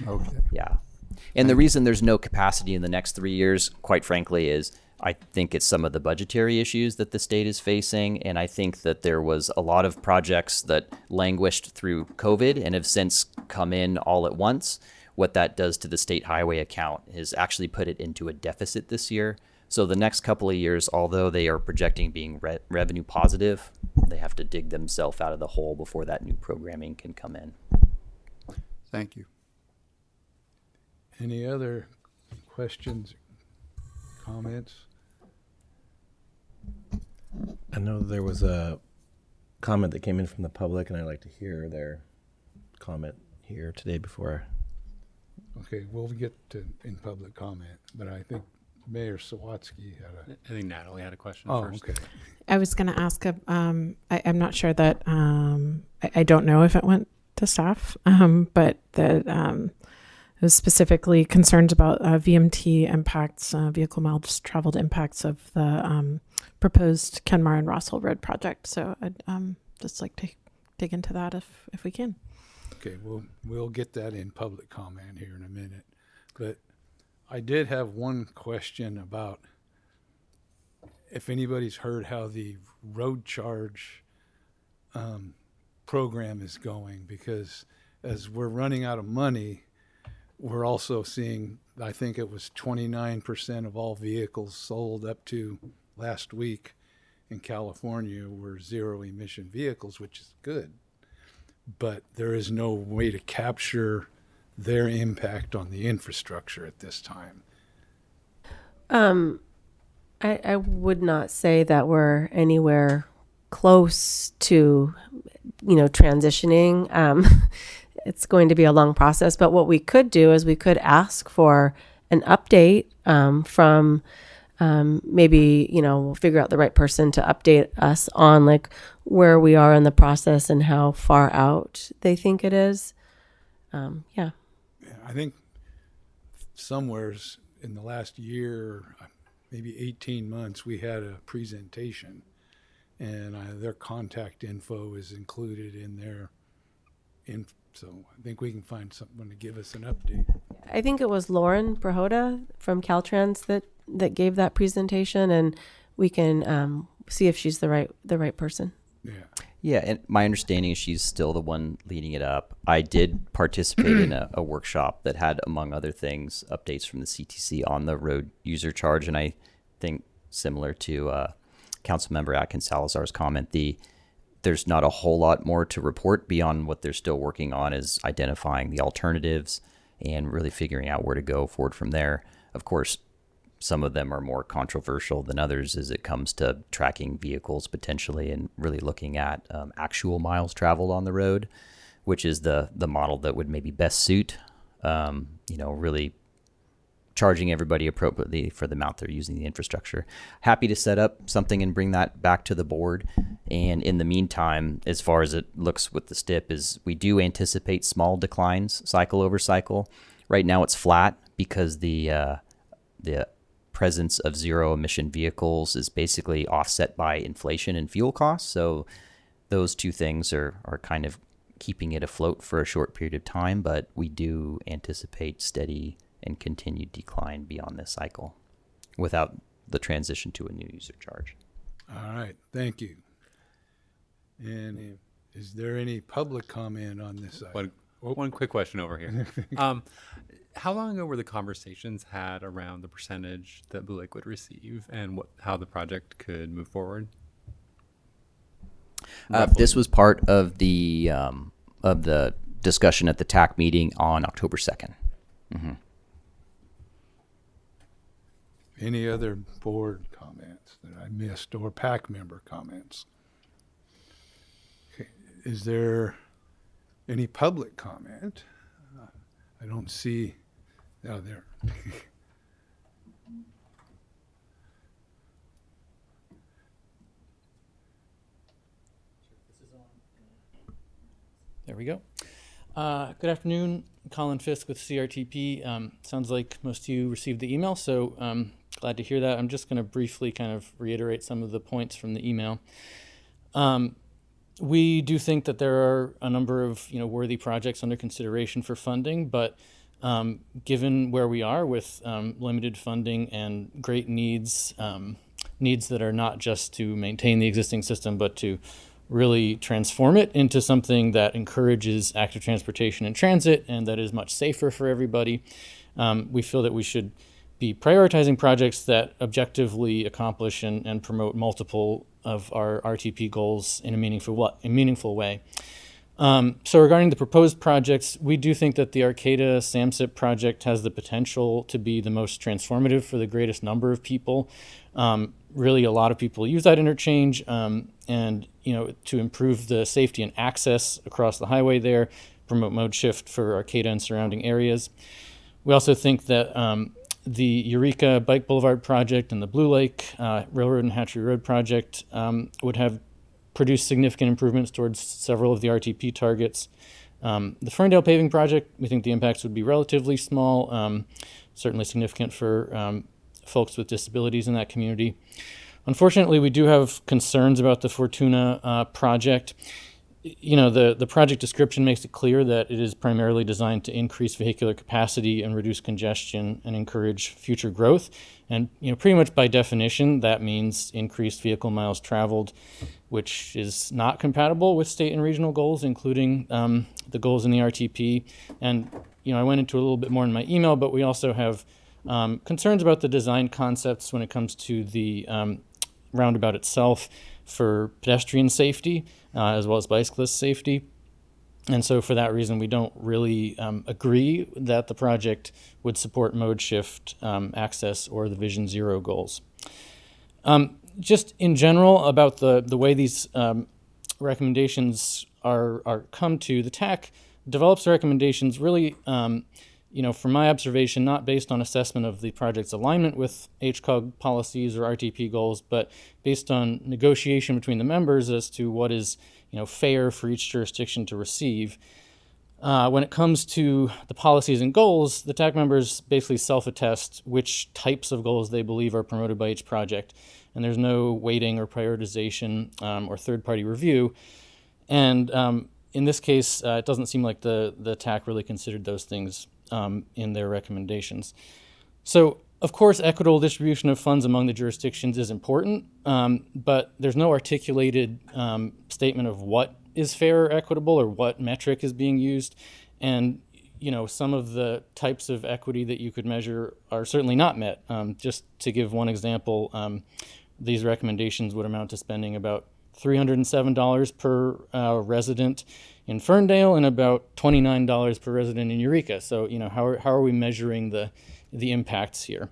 okay. Yeah. And the reason there's no capacity in the next 3 years, quite frankly, is I think it's some of the budgetary issues that the state is facing. And I think that there was a lot of projects that languished through COVID and have since come in all at once. What that does to the state highway account is actually put it into a deficit this year. So the next couple of years, although they are projecting being revenue positive, they have to dig themselves out of the hole before that new programming can come in. Thank you. Any other questions, comments? I know there was a comment that came in from the public, and I'd like to hear their comment here today before. Okay, we'll get to in public comment, but I think Mayor Sawatsky had I think Natalie had a question a. Oh, first. okay. I was going to ask, I'm not sure that, I don't know if it went to staff, but that it was specifically concerned about VMT impacts, vehicle miles traveled impacts of the proposed Kenmar and Rossville Road project. So I'd just like to dig into that if we can. Okay, we'll get that in public comment here in a minute. But I did have one question about if anybody's heard how the road charge program is going, because as we're running out of money, we're also seeing, I think it was 29% of all vehicles sold up to last week in California were zero emission vehicles, which is good. But there is no way to capture their impact on the infrastructure at this time. I would not say that we're anywhere close to, transitioning. It's going to be a long process, but what we could do is we could ask for an update from maybe, we'll figure out the right person to update us on like where we are in the process and how far out they think it is. Yeah, I think somewheres in the last year, maybe 18 months, we had a presentation, and their contact info is included in their so I think we can find someone to give us an update. I think it was Lauren Brahota from Caltrans that gave that presentation, and we can see if she's the right person. Yeah. Yeah, and my understanding is she's still the one leading it up. I did participate in a workshop that had, among other things, updates from the CTC on the road user charge, and I think similar to Councilmember Atkins Salazar's comment, there's not a whole lot more to report beyond what they're still working on, is identifying the alternatives and really figuring out where to go forward from there. Of course, some of them are more controversial than others as it comes to tracking vehicles potentially and really looking at actual miles traveled on the road, which is the model that would maybe best suit, really charging everybody appropriately for the amount they're using the infrastructure. Happy to set up something and bring that back to the board. And in the meantime, as far as it looks with the STIP, is we do anticipate small declines cycle over cycle. Right now it's flat because the presence of zero emission vehicles is basically offset by inflation and fuel costs. So those two things are kind of keeping it afloat for a short period of time, but we do anticipate steady and continued decline beyond this cycle without the transition to a new user charge. All right, thank you. And is there any public comment on this item? One quick question over here. How long ago were the conversations had around the percentage that Blue Lake would receive and how the project could move forward? This was part of the discussion at the TAC meeting on October 2nd. Mm-hmm. Any other board comments that I missed or PAC member comments? Okay. Is there any public comment? I don't see. Oh, there. There we go. Good afternoon, Colin Fisk with CRTP. Sounds like most of you received the email, so glad to hear that. I'm just going to briefly kind of reiterate some of the points from the email. We do think that there are a number of worthy projects under consideration for funding, but given where we are with limited funding and great needs that are not just to maintain the existing system, but to really transform it into something that encourages active transportation and transit and that is much safer for everybody, we feel that we should be prioritizing projects that objectively accomplish and promote multiple of our RTP goals in a meaningful way. So regarding the proposed projects, we do think that the Arcata SAMSIP project has the potential to be the most transformative for the greatest number of people. Really, a lot of people use that interchange, and to improve the safety and access across the highway there, promote mode shift for Arcata and surrounding areas. We also think that the Eureka Bike Boulevard project and the Blue Lake Railroad and Hatchery Road project would have produced significant improvements towards several of the RTP targets. The Ferndale paving project, we think the impacts would be relatively small, certainly significant for folks with disabilities in that community. Unfortunately, we do have concerns about the Fortuna project. The project description makes it clear that it is primarily designed to increase vehicular capacity and reduce congestion and encourage future growth. And pretty much by definition, that means increased vehicle miles traveled, which is not compatible with state and regional goals, including the goals in the RTP. And I went into a little bit more in my email, but we also have concerns about the design concepts when it comes to the roundabout itself for pedestrian safety as well as bicyclist safety. And so for that reason, we don't really agree that the project would support mode shift access or the Vision Zero goals. Just in general about the way these recommendations are come to, the TAC develops recommendations really from my observation, not based on assessment of the project's alignment with HCOG policies or RTP goals, but based on negotiation between the members as to what is, fair for each jurisdiction to receive. When it comes to the policies and goals, the TAC members basically self-attest which types of goals they believe are promoted by each project, and there's no weighting or prioritization or third-party review. And in this case, it doesn't seem like the TAC really considered those things in their recommendations. So Of course, equitable distribution of funds among the jurisdictions is important, but there's no articulated statement of what is fair or equitable or what metric is being used. And, some of the types of equity that you could measure are certainly not met. Just to give one example, these recommendations would amount to spending about $307 per resident in Ferndale and about $29 per resident in Eureka. So, how are we measuring the impacts here?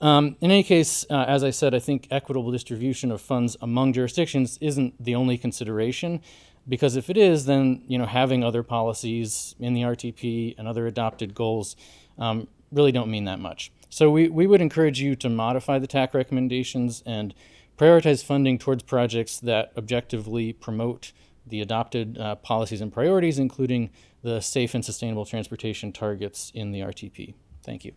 In any case, as I said, I think equitable distribution of funds among jurisdictions isn't the only consideration, because if it is, then having other policies in the RTP and other adopted goals really don't mean that much. So we would encourage you to modify the TAC recommendations and prioritize funding towards projects that objectively promote the adopted policies and priorities, including the safe and sustainable transportation targets in the RTP. Thank you.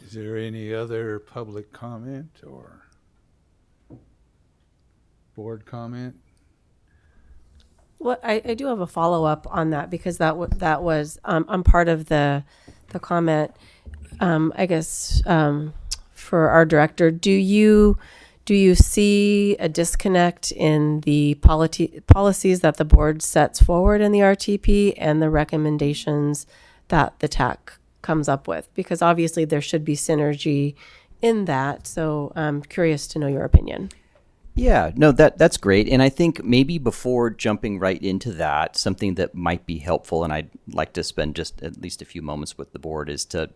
Is there any other public comment or board comment? Well, I do have a follow-up on that, because that was I'm part of the comment, I guess, for our director. Do you see a disconnect in the policies that the board sets forward in the RTP and the recommendations that the TAC comes up with? Because obviously there should be synergy in that. So I'm curious to know your opinion. Yeah, no, that's great. And I think maybe before jumping right into that, something that might be helpful, and I'd like to spend just at least a few moments with the board, is to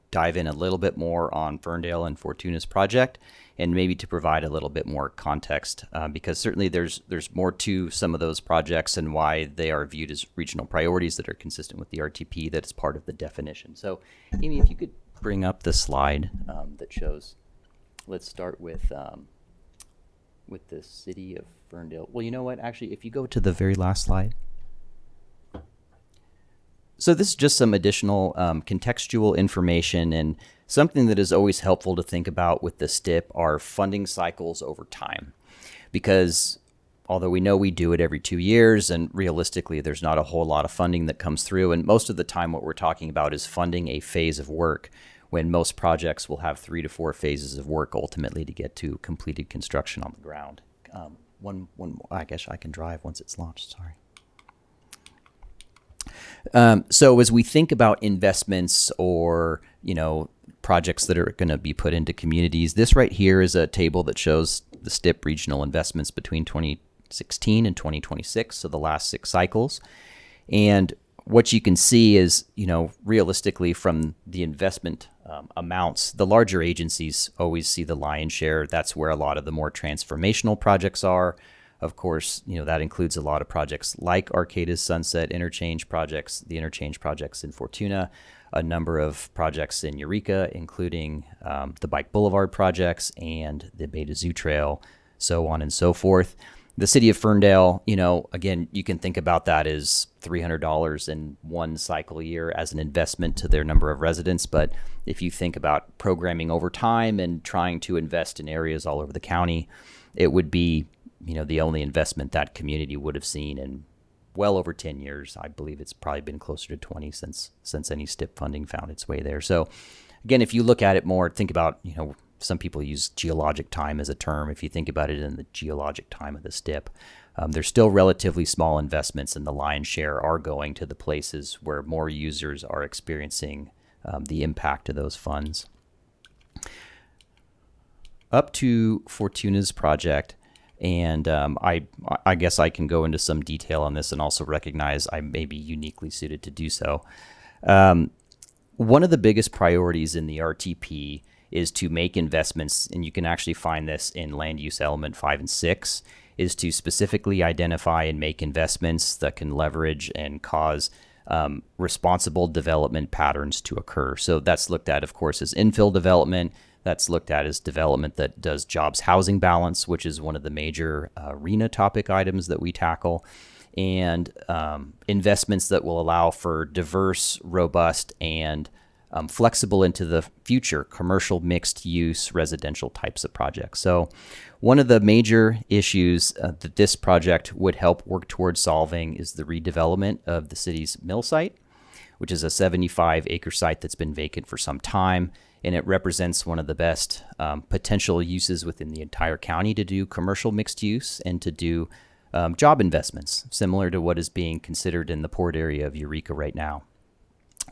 dive in a little bit more on Ferndale and Fortuna's project, and maybe to provide a little bit more context, because certainly there's more to some of those projects and why they are viewed as regional priorities that are consistent with the RTP that is part of the definition. So, Amy, if you could bring up the slide that shows, let's start with the city of Ferndale. Well, you know what? Actually, if you go to the very last slide. So this is just some additional contextual information, and something that is always helpful to think about with the STIP are funding cycles over time. Because although we know we do it every 2 years, and realistically there's not a whole lot of funding that comes through, and most of the time what we're talking about is funding a phase of work, when most projects will have 3 to 4 phases of work ultimately to get to completed construction on the ground. One I guess I can drive once it's launched, sorry. So as we think about investments or, projects that are going to be put into communities, this right here is a table that shows the STIP regional investments between 2016 and 2026, so the last 6 cycles. And what you can see is, realistically from the investment amounts, the larger agencies always see the lion's share. That's where a lot of the more transformational projects are. Of course, that includes a lot of projects like Arcata's Sunset Interchange projects, the interchange projects in Fortuna, a number of projects in Eureka, including the Bike Boulevard projects and the Beta Zoo Trail, so on and so forth. The city of Ferndale, again, you can think about that as $300 in one cycle year as an investment to their number of residents. But if you think about programming over time and trying to invest in areas all over the county, it would be, the only investment that community would have seen in well over 10 years. I believe it's probably been closer to 20 since any STIP funding found its way there. So again, if you look at it more, think about, some people use geologic time as a term. If you think about it in the geologic time of the STIP, there's still relatively small investments, and the lion's share are going to the places where more users are experiencing the impact of those funds. Up to Fortuna's project, and I guess I can go into some detail on this and also recognize I may be uniquely suited to do so. One of the biggest priorities in the RTP is to make investments, and you can actually find this in land use element 5 and 6, is to specifically identify and make investments that can leverage and cause responsible development patterns to occur. So that's looked at, of course, as infill development. That's looked at as development that does jobs housing balance, which is one of the major RENA topic items that we tackle, and investments that will allow for diverse, robust, and flexible into the future commercial mixed use residential types of projects. So one of the major issues that this project would help work towards solving is the redevelopment of the city's mill site. which is a 75-acre site that's been vacant for some time, and it represents one of the best potential uses within the entire county to do commercial mixed use and to do job investments, similar to what is being considered in the port area of Eureka right now.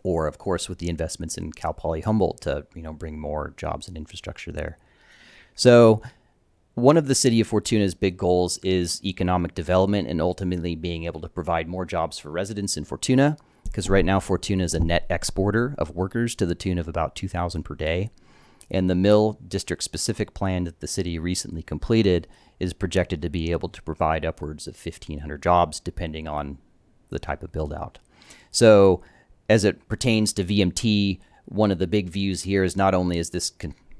Or, of course, with the investments in Cal Poly Humboldt to bring more jobs and infrastructure there. So one of the city of Fortuna's big goals is economic development and ultimately being able to provide more jobs for residents in Fortuna, because right now Fortuna is a net exporter of workers to the tune of about 2,000 per day. And the Mill District specific plan that the city recently completed is projected to be able to provide upwards of 1,500 jobs depending on the type of build out. So as it pertains to VMT, one of the big views here is not only is this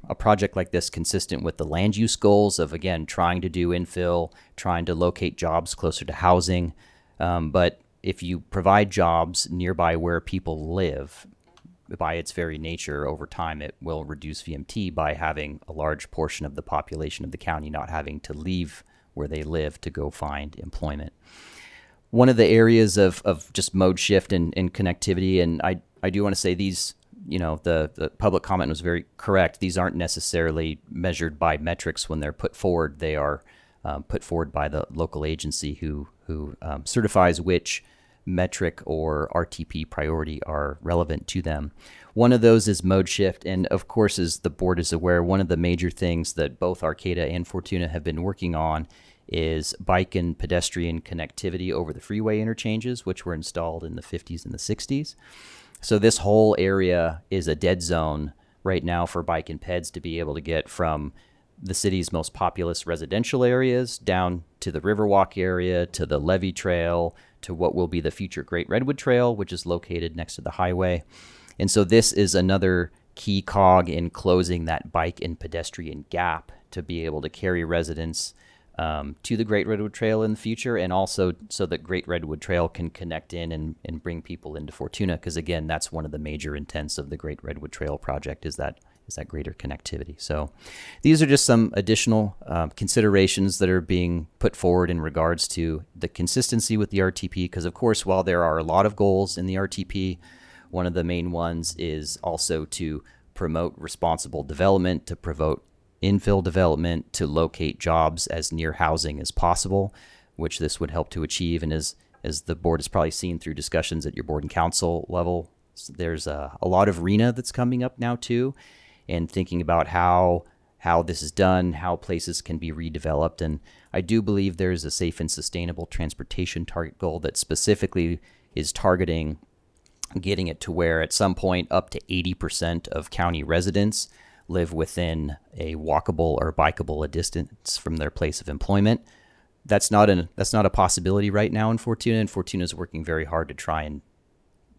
a project like this consistent with the land use goals of, again, trying to do infill, trying to locate jobs closer to housing, but if you provide jobs nearby where people live, by its very nature, over time, it will reduce VMT by having a large portion of the population of the county not having to leave where they live to go find employment. One of the areas of just mode shift and connectivity, and I do want to say these, the public comment was very correct. These aren't necessarily measured by metrics when they're put forward. They are put forward by the local agency who certifies which metric or RTP priority are relevant to them. One of those is mode shift. And of course, as the board is aware, one of the major things that both Arcata and Fortuna have been working on is bike and pedestrian connectivity over the freeway interchanges, which were installed in the 50s and the 60s. So this whole area is a dead zone right now for bike and peds to be able to get from the city's most populous residential areas down to the Riverwalk area, to the Levee Trail, to what will be the future Great Redwood Trail, which is located next to the highway. And so this is another key cog in closing that bike and pedestrian gap to be able to carry residents to the Great Redwood Trail in the future, and also so that Great Redwood Trail can connect in and bring people into Fortuna, because again, that's one of the major intents of the Great Redwood Trail project is that greater connectivity. So these are just some additional considerations that are being put forward in regards to the consistency with the RTP, because of course, while there are a lot of goals in the RTP, one of the main ones is also to promote responsible development, to promote infill development, to locate jobs as near housing as possible, which this would help to achieve. And as the board has probably seen through discussions at your board and council level, there's a lot of RENA that's coming up now too, and thinking about how this is done, how places can be redeveloped. And I do believe there's a safe and sustainable transportation target goal that specifically is targeting getting it to where at some point up to 80% of county residents live within a walkable or bikeable distance from their place of employment. That's not a possibility right now in Fortuna, and Fortuna is working very hard to try and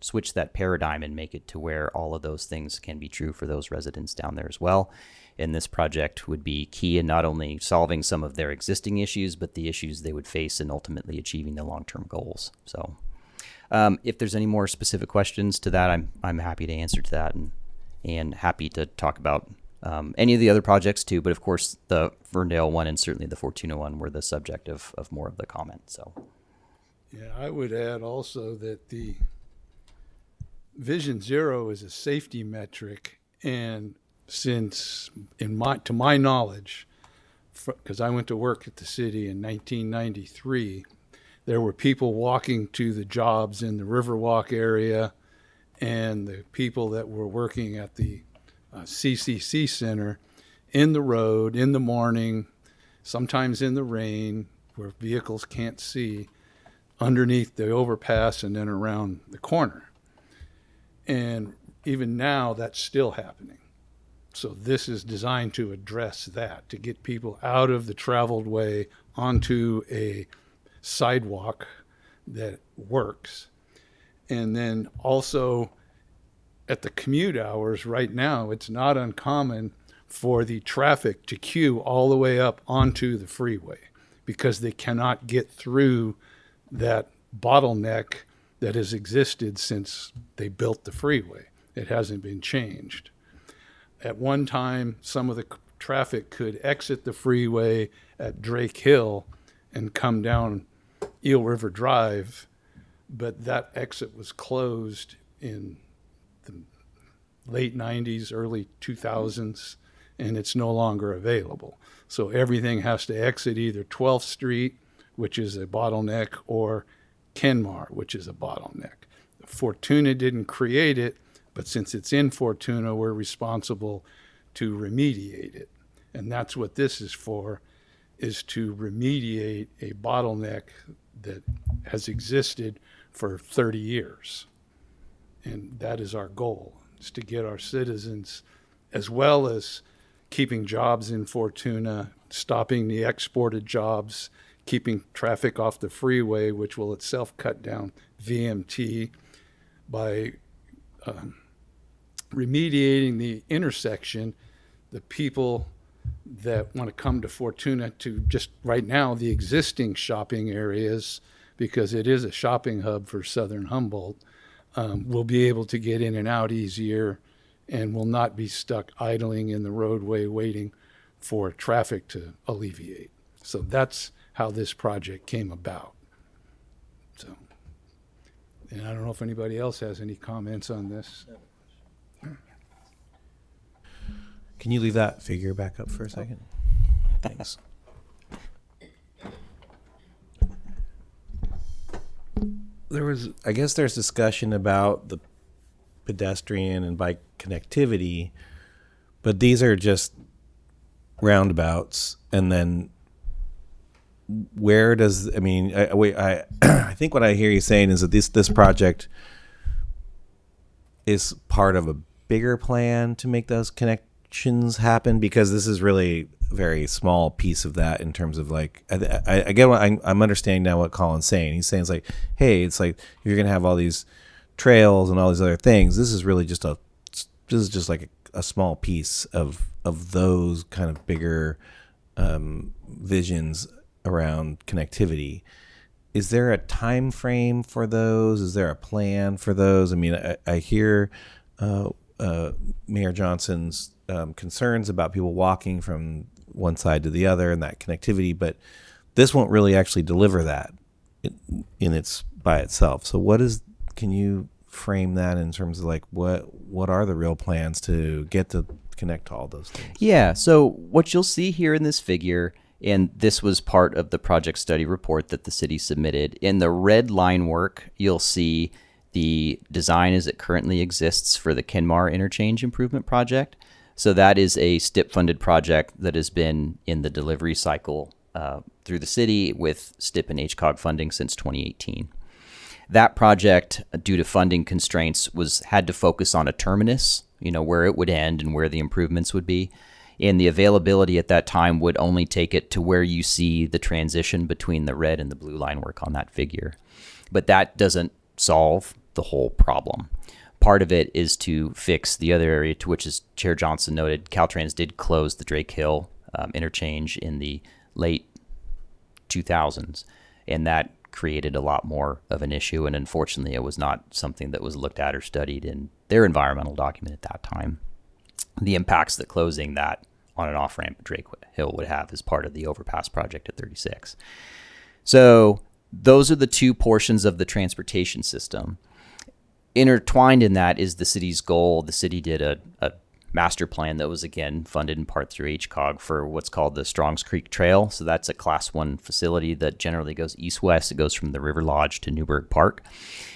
switch that paradigm and make it to where all of those things can be true for those residents down there as well. And this project would be key in not only solving some of their existing issues, but the issues they would face in ultimately achieving the long-term goals. So if there's any more specific questions to that, I'm happy to answer to that, and happy to talk about any of the other projects too. But of course, the Ferndale one and certainly the Fortuna one were the subject of more of the comment. So yeah, I would add also that the Vision Zero is a safety metric, and since to my knowledge, because I went to work at the city in 1993, there were people walking to the jobs in the Riverwalk area, and the people that were working at the CCC Center in the road in the morning, sometimes in the rain where vehicles can't see, underneath the overpass and then around the corner. And even now, that's still happening. So this is designed to address that, to get people out of the traveled way onto a sidewalk that works. And then also at the commute hours right now, it's not uncommon for the traffic to queue all the way up onto the freeway because they cannot get through that bottleneck that has existed since they built the freeway. It hasn't been changed. At one time, some of the traffic could exit the freeway at Drake Hill and come down Eel River Drive, but that exit was closed in the late 90s, early 2000s, and it's no longer available. So everything has to exit either 12th Street, which is a bottleneck, or Kenmar, which is a bottleneck. Fortuna didn't create it, but since it's in Fortuna, we're responsible to remediate it. And that's what this is for, is to remediate a bottleneck that has existed for 30 years. And that is our goal, is to get our citizens, as well as keeping jobs in Fortuna, stopping the exported jobs, keeping traffic off the freeway, which will itself cut down VMT, by remediating the intersection. The people that want to come to Fortuna to just right now the existing shopping areas, because it is a shopping hub for Southern Humboldt, will be able to get in and out easier and will not be stuck idling in the roadway waiting for traffic to alleviate. So that's how this project came about. So, and I don't know if anybody else has any comments on this. Can you leave that figure back up for a second? Thanks. I guess there's discussion about the pedestrian and bike connectivity, but these are just roundabouts. And then where does, I think what I hear you saying is that this project is part of a bigger plan to make those connections happen, because this is really a very small piece of that in terms of like, I get what I'm understanding now what Colin's saying. He's saying it's like, hey, it's like you're going to have all these trails and all these other things. This is really just like a small piece of those kind of bigger visions around connectivity. Is there a time frame for those? Is there a plan for those? I mean, I hear Mayor Johnson's concerns about people walking from one side to the other and that connectivity, but this won't really actually deliver that by itself. So can you frame that in terms of like what are the real plans to get to connect to all those things? Yeah, so what you'll see here in this figure, and this was part of the project study report that the city submitted, in the red line work, you'll see the design as it currently exists for the Kenmar Interchange Improvement Project. So that is a STIP-funded project that has been in the delivery cycle through the city with STIP and HCOG funding since 2018. That project, due to funding constraints, had to focus on a terminus, where it would end and where the improvements would be. And the availability at that time would only take it to where you see the transition between the red and the blue line work on that figure. But that doesn't solve the whole problem. Part of it is to fix the other area, to which, as Chair Johnson noted, Caltrans did close the Drake Hill interchange in the late 2000s, and that created a lot more of an issue. And unfortunately, it was not something that was looked at or studied in their environmental document at that time. The impacts that closing that on and off ramp at Drake Hill would have as part of the overpass project at 36. So those are the two portions of the transportation system. Intertwined in that is the city's goal. The city did a master plan that was, again, funded in part through HCOG for what's called the Strongs Creek Trail. So that's a Class 1 facility that generally goes east-west. It goes from the River Lodge to Newburgh Park.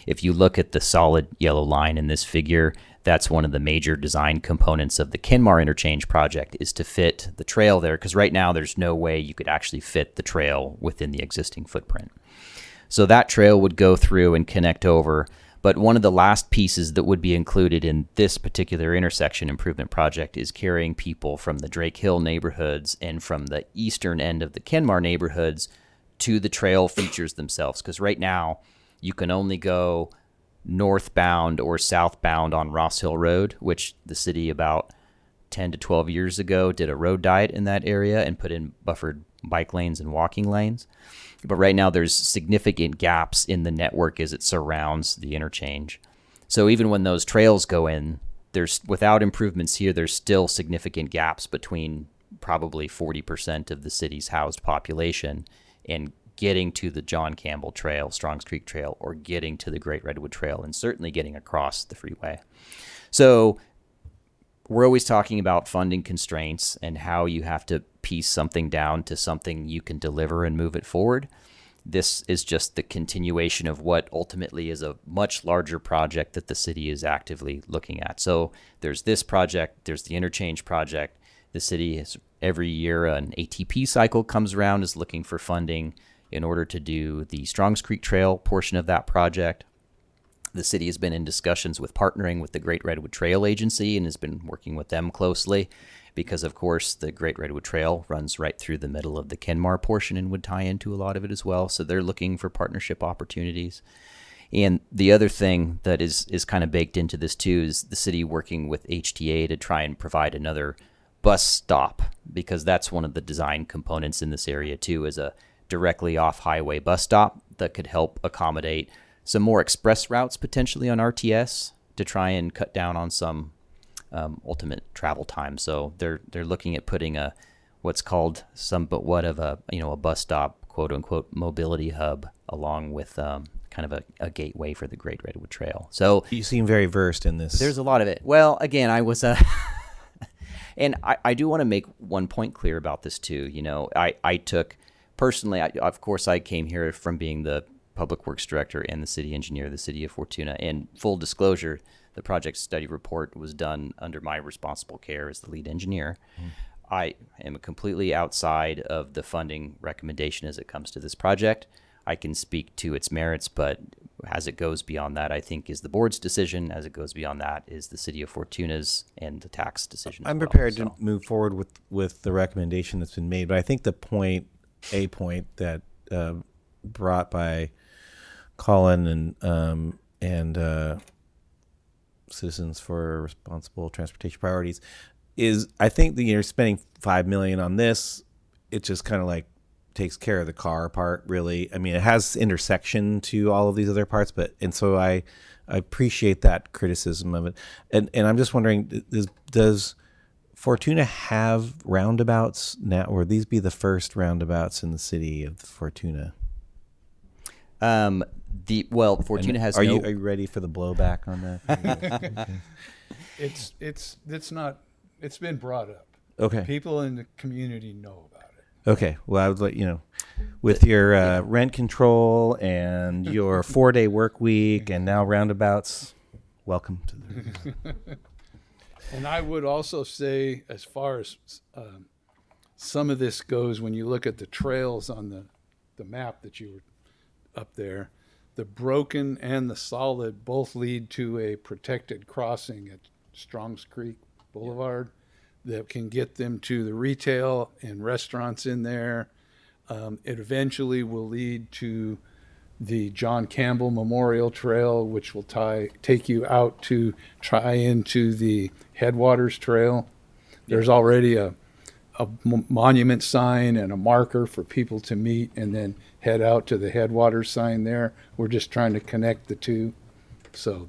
If you look at the solid yellow line in this figure, that's one of the major design components of the Kenmar Interchange project, is to fit the trail there, because right now there's no way you could actually fit the trail within the existing footprint. So that trail would go through and connect over. But one of the last pieces that would be included in this particular intersection improvement project is carrying people from the Drake Hill neighborhoods and from the eastern end of the Kenmar neighborhoods to the trail features themselves. Because right now, you can only go northbound or southbound on Ross Hill Road, which the city about 10 to 12 years ago did a road diet in that area and put in buffered bike lanes and walking lanes. But right now there's significant gaps in the network as it surrounds the interchange. So even when those trails go in, without improvements here, there's still significant gaps between probably 40% of the city's housed population and getting to the John Campbell Trail, Strongs Creek Trail, or getting to the Great Redwood Trail, and certainly getting across the freeway. So we're always talking about funding constraints and how you have to piece something down to something you can deliver and move it forward. This is just the continuation of what ultimately is a much larger project that the city is actively looking at. So there's this project, there's the interchange project. The city has every year an ATP cycle comes around, is looking for funding in order to do the Strongs Creek Trail portion of that project. The city has been in discussions with partnering with the Great Redwood Trail Agency and has been working with them closely because, of course, the Great Redwood Trail runs right through the middle of the Kenmar portion and would tie into a lot of it as well. So they're looking for partnership opportunities. And the other thing that is kind of baked into this too is the city working with HTA to try and provide another bus stop, because that's one of the design components in this area too, is a directly off-highway bus stop that could help accommodate some more express routes potentially on RTS to try and cut down on some ultimate travel time. So they're looking at putting a what's called somewhat of a bus stop, quote unquote, mobility hub along with kind of a gateway for the Great Redwood Trail. So You seem very versed in this. there's a lot of it. Well, again, I was and I do want to make one point clear about this too. I took personally, of course, I came here from being the Public Works Director and the City Engineer of the City of Fortuna. And full disclosure, the project study report was done under my responsible care as the lead engineer. I am completely outside of the funding recommendation as it comes to this project. I can speak to its merits, but as it goes beyond that, I think is the board's decision. As it goes beyond that is the City of Fortuna's and the tax decision. I'm prepared to move forward with the recommendation that's been made, but I think the point that brought by Colin and Citizens for Responsible Transportation Priorities is, I think that you're spending $5 million on this. It just kind of like takes care of the car part, really. I mean, it has intersection to all of these other parts, and so I appreciate that criticism of it. And I'm just wondering, does Fortuna have roundabouts now, or these be the first roundabouts in the city of Fortuna? Fortuna has. Are you ready for the blowback on that? It's been brought up. Okay. People in the community know about it. Okay. Well, I would let with your rent control and your 4-day work week and now roundabouts, welcome to the. And I would also say, as far as some of this goes, when you look at the trails on the map that you were up there, the broken and the solid both lead to a protected crossing at Strongs Creek Boulevard that can get them to the retail and restaurants in there. It eventually will lead to the John Campbell Memorial Trail, which will take you out to tie into the Headwaters Trail. There's already a monument sign and a marker for people to meet and then head out to the Headwaters sign there. We're just trying to connect the two. So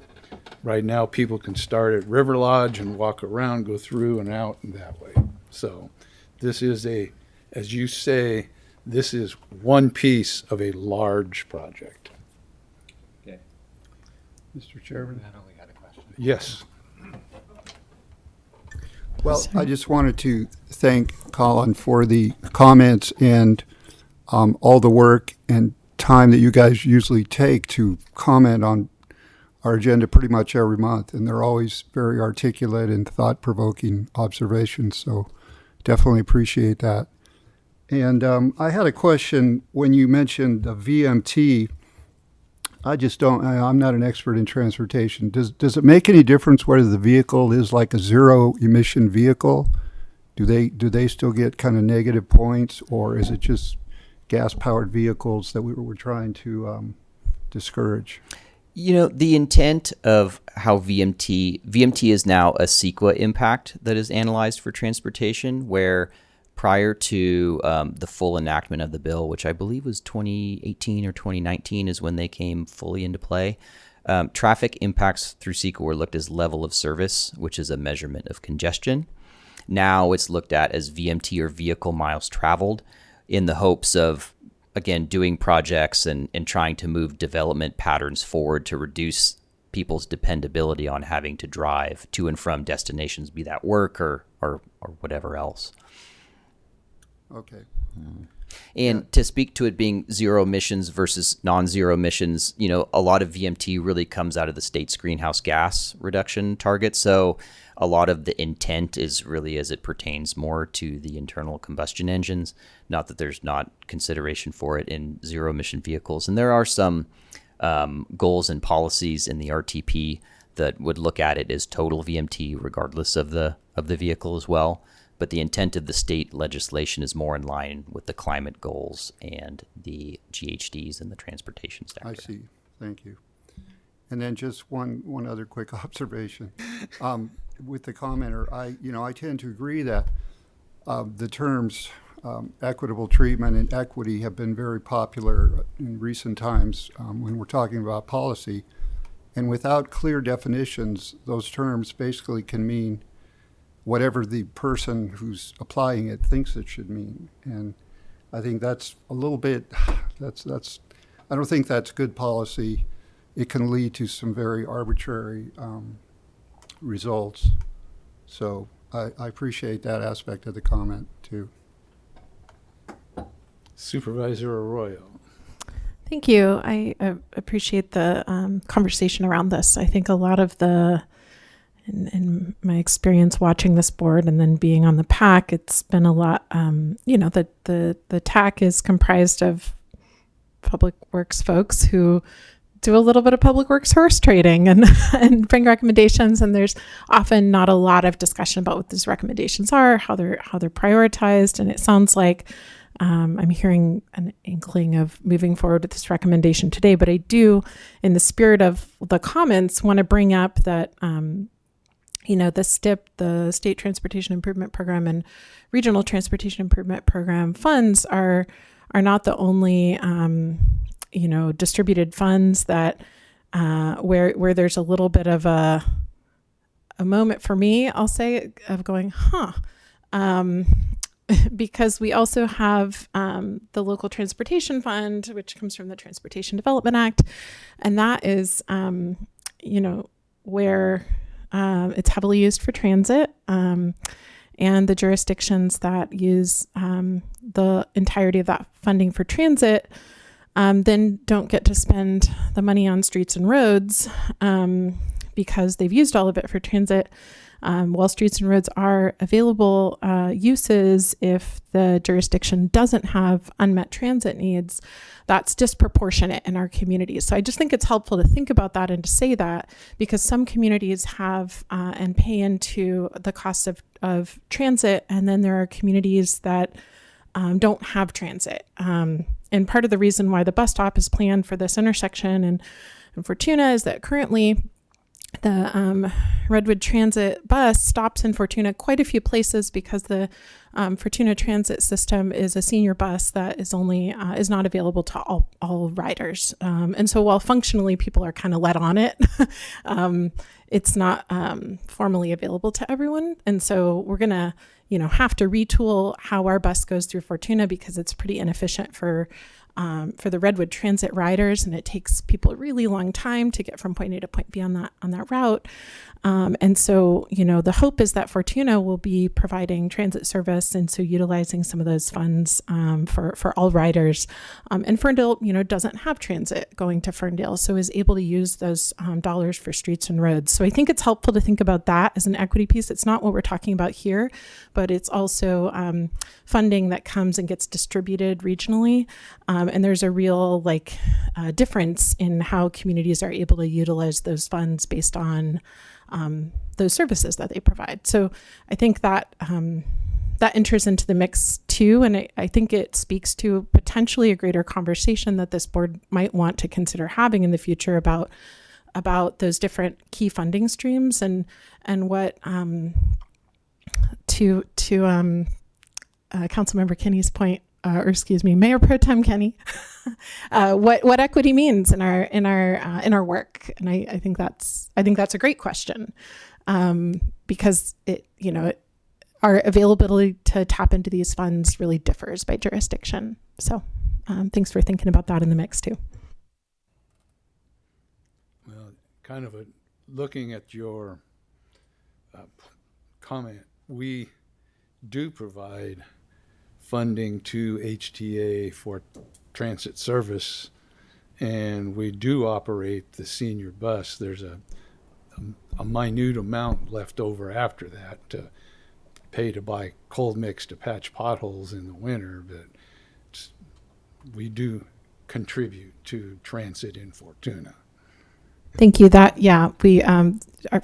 right now people can start at River Lodge and walk around, go through and out and that way. So this is as you say, this is one piece of a large project. Okay. Mr. Chairman? I only had a question. Yes. Well, I just wanted to thank Colin for the comments and all the work and time that you guys usually take to comment on our agenda pretty much every month. And they're always very articulate and thought-provoking observations. So definitely appreciate that. And I had a question when you mentioned the VMT. I'm not an expert in transportation. Does it make any difference whether the vehicle is like a zero emission vehicle? Do they still get kind of negative points, or is it just gas powered vehicles that we were trying to discourage? The intent of how VMT is now a CEQA impact that is analyzed for transportation, where prior to the full enactment of the bill, which I believe was 2018 or 2019 is when they came fully into play, traffic impacts through CEQA were looked as level of service, which is a measurement of congestion. Now it's looked at as VMT, or vehicle miles traveled, in the hopes of again, doing projects and trying to move development patterns forward to reduce people's dependability on having to drive to and from destinations, be that work or whatever else. Okay. And to speak to it being zero emissions versus non-zero emissions, a lot of VMT really comes out of the state's greenhouse gas reduction target. So a lot of the intent is really as it pertains more to the internal combustion engines, not that there's not consideration for it in zero emission vehicles. And there are some goals and policies in the RTP that would look at it as total VMT regardless of the vehicle as well. But the intent of the state legislation is more in line with the climate goals and the GHGs and the transportation sector. I see. Thank you. And then just one other quick observation. With the commenter, I tend to agree that the terms equitable treatment and equity have been very popular in recent times when we're talking about policy. And without clear definitions, those terms basically can mean whatever the person who's applying it thinks it should mean. And I think that's a little bit, I don't think that's good policy. It can lead to some very arbitrary results. So I appreciate that aspect of the comment too. Supervisor Arroyo. Thank you. I appreciate the conversation around this. I think a lot of in my experience watching this board and then being on the PAC, it's been a lot, the TAC is comprised of public works folks who do a little bit of public works horse trading and bring recommendations. And there's often not a lot of discussion about what these recommendations are, how they're prioritized. And it sounds like I'm hearing an inkling of moving forward with this recommendation today, but I do, in the spirit of the comments, want to bring up that, the STIP, the State Transportation Improvement Program, and Regional Transportation Improvement Program funds are not the only, distributed funds that where there's a little bit of a moment for me, I'll say, of going, because we also have the Local Transportation Fund, which comes from the Transportation Development Act, and that is, where it's heavily used for transit, and the jurisdictions that use the entirety of that funding for transit then don't get to spend the money on streets and roads because they've used all of it for transit. While streets and roads are available uses, if the jurisdiction doesn't have unmet transit needs, that's disproportionate in our communities. So I just think it's helpful to think about that and to say that, because some communities have and pay into the cost of transit, and then there are communities that don't have transit. And part of the reason why the bus stop is planned for this intersection and Fortuna is that currently the Redwood Transit bus stops in Fortuna quite a few places because the Fortuna transit system is a senior bus that is not available to all riders. And so while functionally people are kind of let on it, it's not formally available to everyone. And so we're going to have to retool how our bus goes through Fortuna because it's pretty inefficient for the Redwood Transit riders, and it takes people a really long time to get from point A to point B on that route. And so, the hope is that Fortuna will be providing transit service, and so utilizing some of those funds for all riders. And Ferndale, doesn't have transit going to Ferndale, so is able to use those dollars for streets and roads. So I think it's helpful to think about that as an equity piece. It's not what we're talking about here, but it's also funding that comes and gets distributed regionally. And there's a real difference in how communities are able to utilize those funds based on those services that they provide. So I think that that enters into the mix too. And I think it speaks to potentially a greater conversation that this board might want to consider having in the future about those different key funding streams and what to Councilmember Kenny's point, Mayor Pro Tem Kenny, what equity means in our work, and I think that's a great question, because our availability to tap into these funds really differs by jurisdiction. So thanks for thinking about that in the mix too. Well, kind of looking at your comment, we do provide funding to HTA for transit service, and we do operate the senior bus. There's a minute amount left over after that to pay to buy cold mix to patch potholes in the winter, but we do contribute to transit in Fortuna. Thank you. We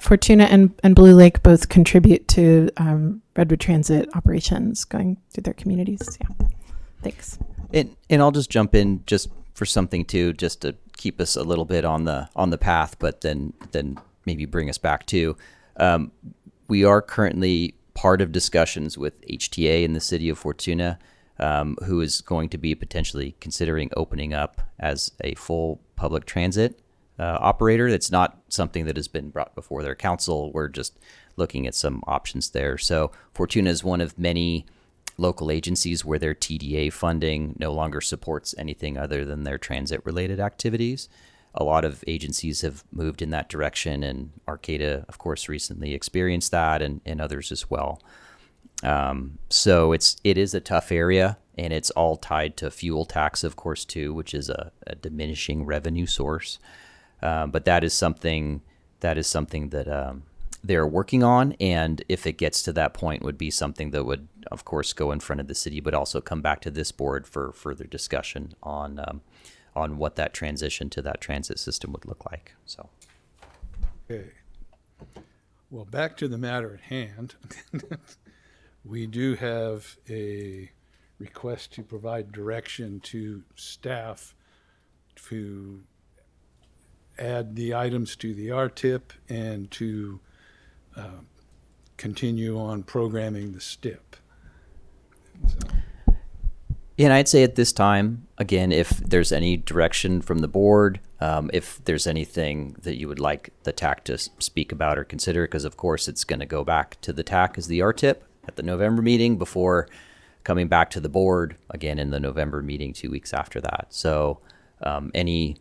Fortuna and Blue Lake both contribute to Redwood Transit operations going through their communities. Yeah, thanks. And I'll just jump in just for something too, just to keep us a little bit on the path, but then maybe bring us back to. We are currently part of discussions with HTA in the city of Fortuna, who is going to be potentially considering opening up as a full public transit operator. It's not something that has been brought before their council. We're just looking at some options there. So Fortuna is one of many local agencies where their TDA funding no longer supports anything other than their transit-related activities. A lot of agencies have moved in that direction, and Arcata, of course, recently experienced that, and others as well. So it is a tough area, and it's all tied to fuel tax, of course, too, which is a diminishing revenue source. But that is something that they're working on, and if it gets to that point, would be something that would, of course, go in front of the city, but also come back to this board for further discussion on what that transition to that transit system would look like. So, Okay. Well, back to the matter at hand. We do have a request to provide direction to staff to add the items to the RTIP and to continue on programming the STIP. and I'd say at this time, again, if there's any direction from the board, if there's anything that you would like the TAC to speak about or consider, because of course it's going to go back to the TAC as the RTIP at the November meeting before coming back to the board again in the November meeting 2 weeks after that. So any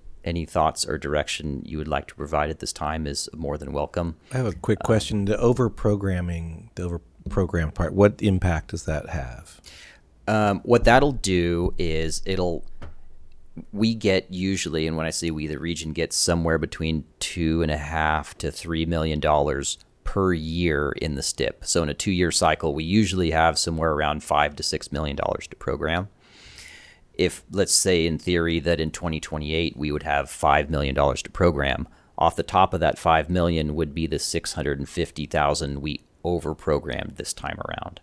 thoughts or direction you would like to provide at this time is more than welcome. I have a quick question. The overprogramming part, what impact does that have? What that'll do is we get usually, and when I say we, the region gets somewhere between $2.5 to $3 million per year in the STIP. So in a 2-year cycle, we usually have somewhere around $5 to $6 million to program. If let's say in theory that in 2028 we would have $5 million to program, off the top of that $5 million would be the $650,000 we overprogrammed this time around.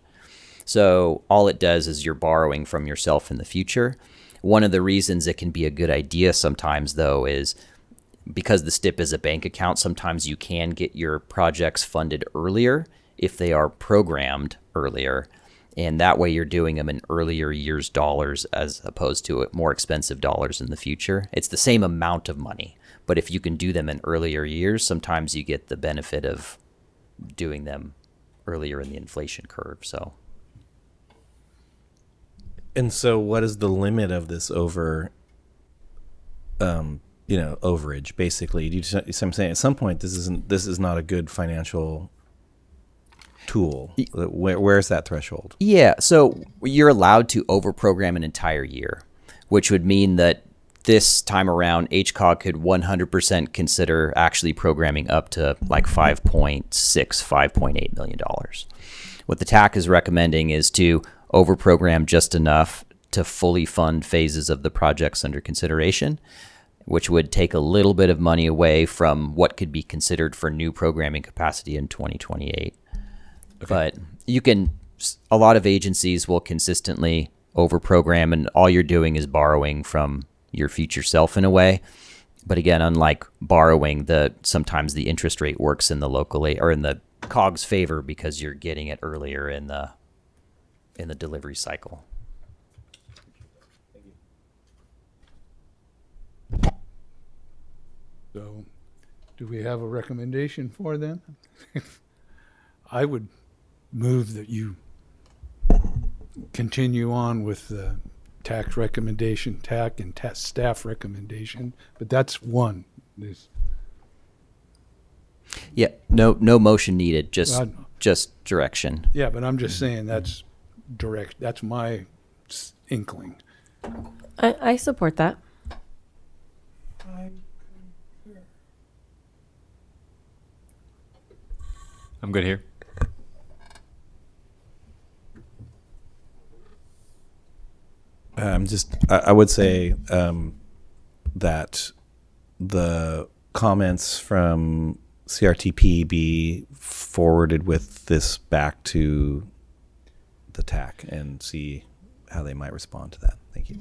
So all it does is you're borrowing from yourself in the future. One of the reasons it can be a good idea sometimes, though, is because the STIP is a bank account, sometimes you can get your projects funded earlier if they are programmed earlier. And that way you're doing them in earlier years dollars as opposed to more expensive dollars in the future. It's the same amount of money, but if you can do them in earlier years, sometimes you get the benefit of doing them earlier in the inflation curve. So. And so what is the limit of this overage, basically? I'm saying at some point this is not a good financial tool. Where's that threshold? Yeah, so you're allowed to overprogram an entire year, which would mean that this time around, HCOG could 100% consider actually programming up to like $5.8 million. What the TAC is recommending is to overprogram just enough to fully fund phases of the projects under consideration, which would take a little bit of money away from what could be considered for new programming capacity in 2028. Okay. But a lot of agencies will consistently overprogram, and all you're doing is borrowing from your future self in a way. But again, unlike borrowing, sometimes the interest rate works in the or in the COG's favor because you're getting it earlier in the delivery cycle. So, do we have a recommendation for them? I would move that you continue on with the TAC recommendation, TAC and staff recommendation, but that's one. Yeah, no motion needed, just God. just direction. Yeah, but I'm just saying that's direct. That's my inkling. I support that. I'm good here. I would say that the comments from CRTP be forwarded with this back to the TAC and see how they might respond to that. Thank you.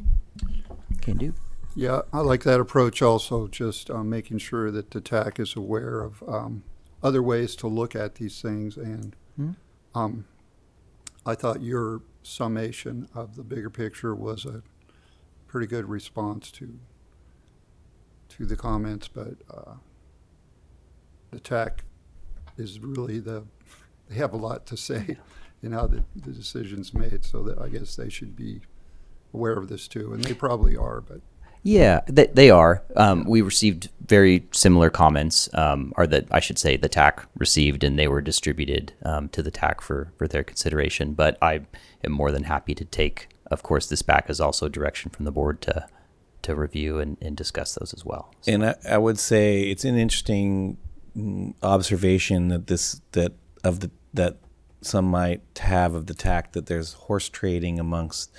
Can do. Yeah, I like that approach also, just making sure that the TAC is aware of other ways to look at these things. And I thought your summation of the bigger picture was a pretty good response to the comments, but the TAC is really they have a lot to say in how the decision's made, so that I guess they should be aware of this too, and they probably are, but. Yeah, they are. We received very similar comments, or that I should say the TAC received, and they were distributed to the TAC for their consideration. But I am more than happy to take, of course, this back as also direction from the board to review and discuss those as well. So. And I would say it's an interesting observation that some might have of the TAC, that there's horse trading amongst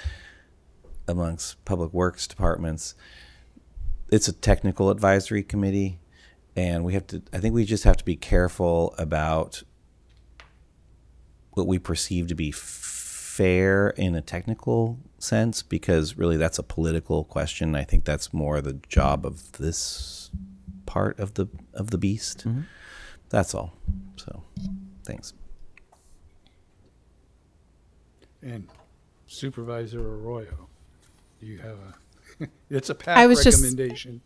public works departments. It's a technical advisory committee, and I think we just have to be careful about what we perceive to be fair in a technical sense, because really that's a political question. I think that's more the job of this part of the beast. Mm-hmm. That's all. So, thanks. And Supervisor Arroyo, do you have it's a PAC recommendation.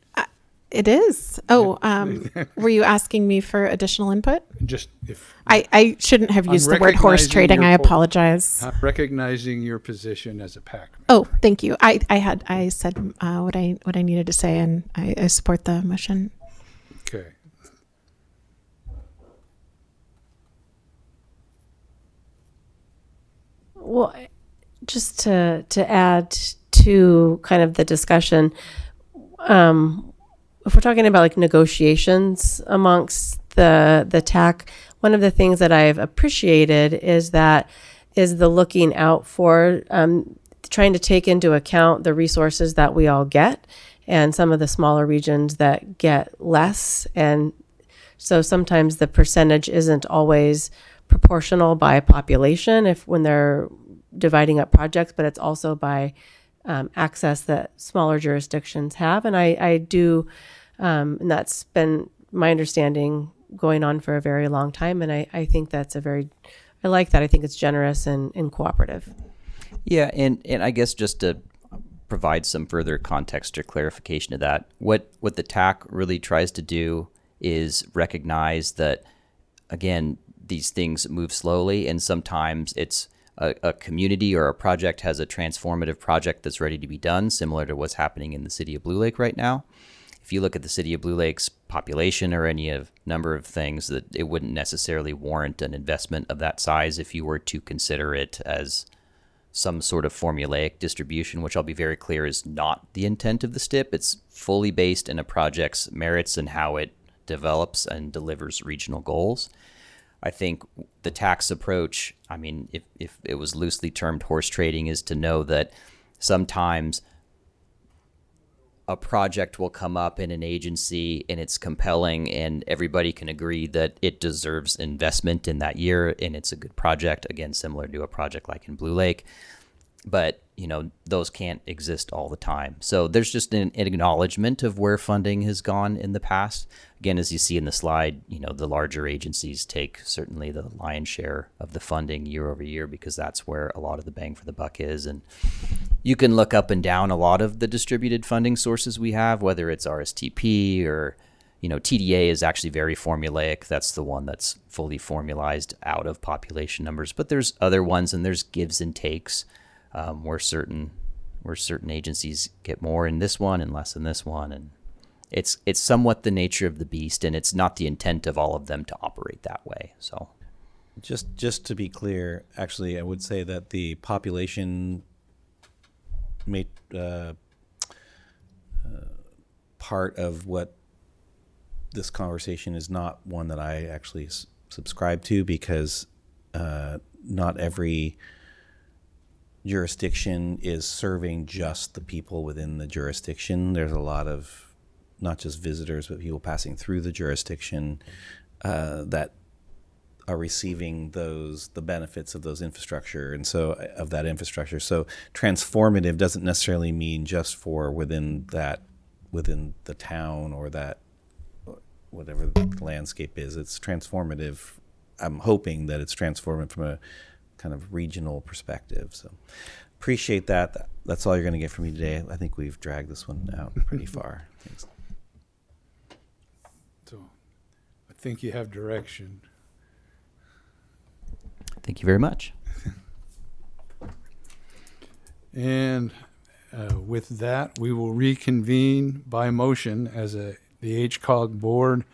It is. Oh, were you asking me for additional input? Just if I shouldn't have used the word horse trading. I apologize. I'm recognizing your position as a PAC member. Oh, thank you. I said what I needed to say, and I support the motion. Okay. Well, just to add to kind of the discussion, if we're talking about like negotiations amongst the TAC, one of the things that I've appreciated is the looking out for, trying to take into account the resources that we all get, and some of the smaller regions that get less. And so sometimes the percentage isn't always proportional by population when they're dividing up projects, but it's also by access that smaller jurisdictions have. And I do, and that's been my understanding going on for a very long time. And I think that's I like that. I think it's generous and cooperative. Yeah, and I guess just to provide some further context or clarification to that, what the TAC really tries to do is recognize that, again, these things move slowly, and sometimes it's a community or a project has a transformative project that's ready to be done, similar to what's happening in the city of Blue Lake right now. If you look at the city of Blue Lake's population or any number of things, that it wouldn't necessarily warrant an investment of that size if you were to consider it as some sort of formulaic distribution, which I'll be very clear is not the intent of the STIP. It's fully based in a project's merits and how it develops and delivers regional goals. I think the tax approach, I mean, if it was loosely termed horse trading, is to know that sometimes a project will come up in an agency and it's compelling and everybody can agree that it deserves investment in that year and it's a good project, again, similar to a project like in Blue Lake. But, those can't exist all the time. So there's just an acknowledgement of where funding has gone in the past. Again, as you see in the slide, the larger agencies take certainly the lion's share of the funding year over year because that's where a lot of the bang for the buck is. And you can look up and down a lot of the distributed funding sources we have, whether it's RSTP or, TDA is actually very formulaic. That's the one that's fully formalized out of population numbers. But there's other ones and there's gives and takes. Where certain where certain agencies get more in this one and less in this one, and it's somewhat the nature of the beast, and it's not the intent of all of them to operate that way. So Just to be clear, actually, I would say that the population part of what this conversation is not one that I actually subscribe to, because not every jurisdiction is serving just the people within the jurisdiction. There's a lot of not just visitors, but people passing through the jurisdiction that are receiving the benefits of those infrastructure, and so of that infrastructure. So transformative doesn't necessarily mean just for within the town or that whatever the landscape is. It's transformative. I'm hoping that it's transformative from a kind of regional perspective. So appreciate that. That's all you're going to get from me today. I think we've dragged this one out pretty far. Thanks. So I think you have direction. thank you very much. And with that, we will reconvene by motion as the HCOG board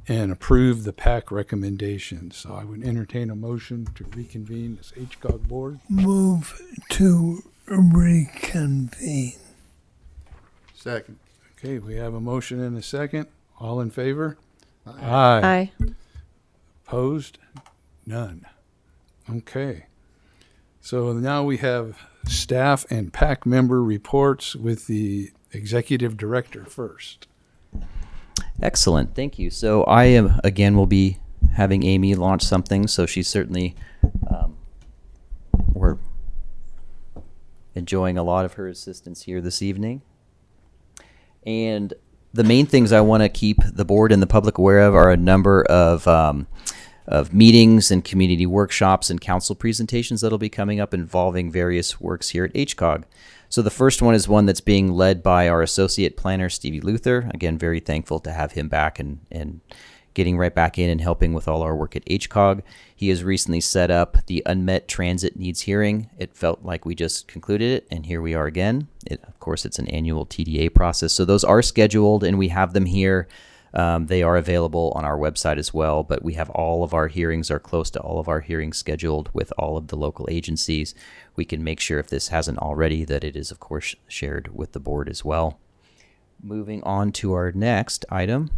and approve the PAC recommendations. So I would entertain a motion to reconvene as HCOG board. Move to reconvene. Second. Okay, we have a motion and a second. All in favor? Aye. Opposed? None. Okay. So now we have staff and PAC member reports with the executive director first. Excellent. Thank you. So I am, again, will be having Amy launch something. So she's certainly, we're enjoying a lot of her assistance here this evening. And the main things I want to keep the board and the public aware of are a number of meetings and community workshops and council presentations that'll be coming up involving various works here at HCOG. So the first one is one that's being led by our associate planner, Stevie Luther. Again, very thankful to have him back and getting right back in and helping with all our work at HCOG. He has recently set up the Unmet Transit Needs Hearing. It felt like we just concluded it, and here we are again. Of course, it's an annual TDA process. So those are scheduled, and we have them here. They are available on our website as well, but we have all of our hearings, or close to all of our hearings, scheduled with all of the local agencies. We can make sure, if this hasn't already, that it is, of course, shared with the board as well. Moving on to our next item.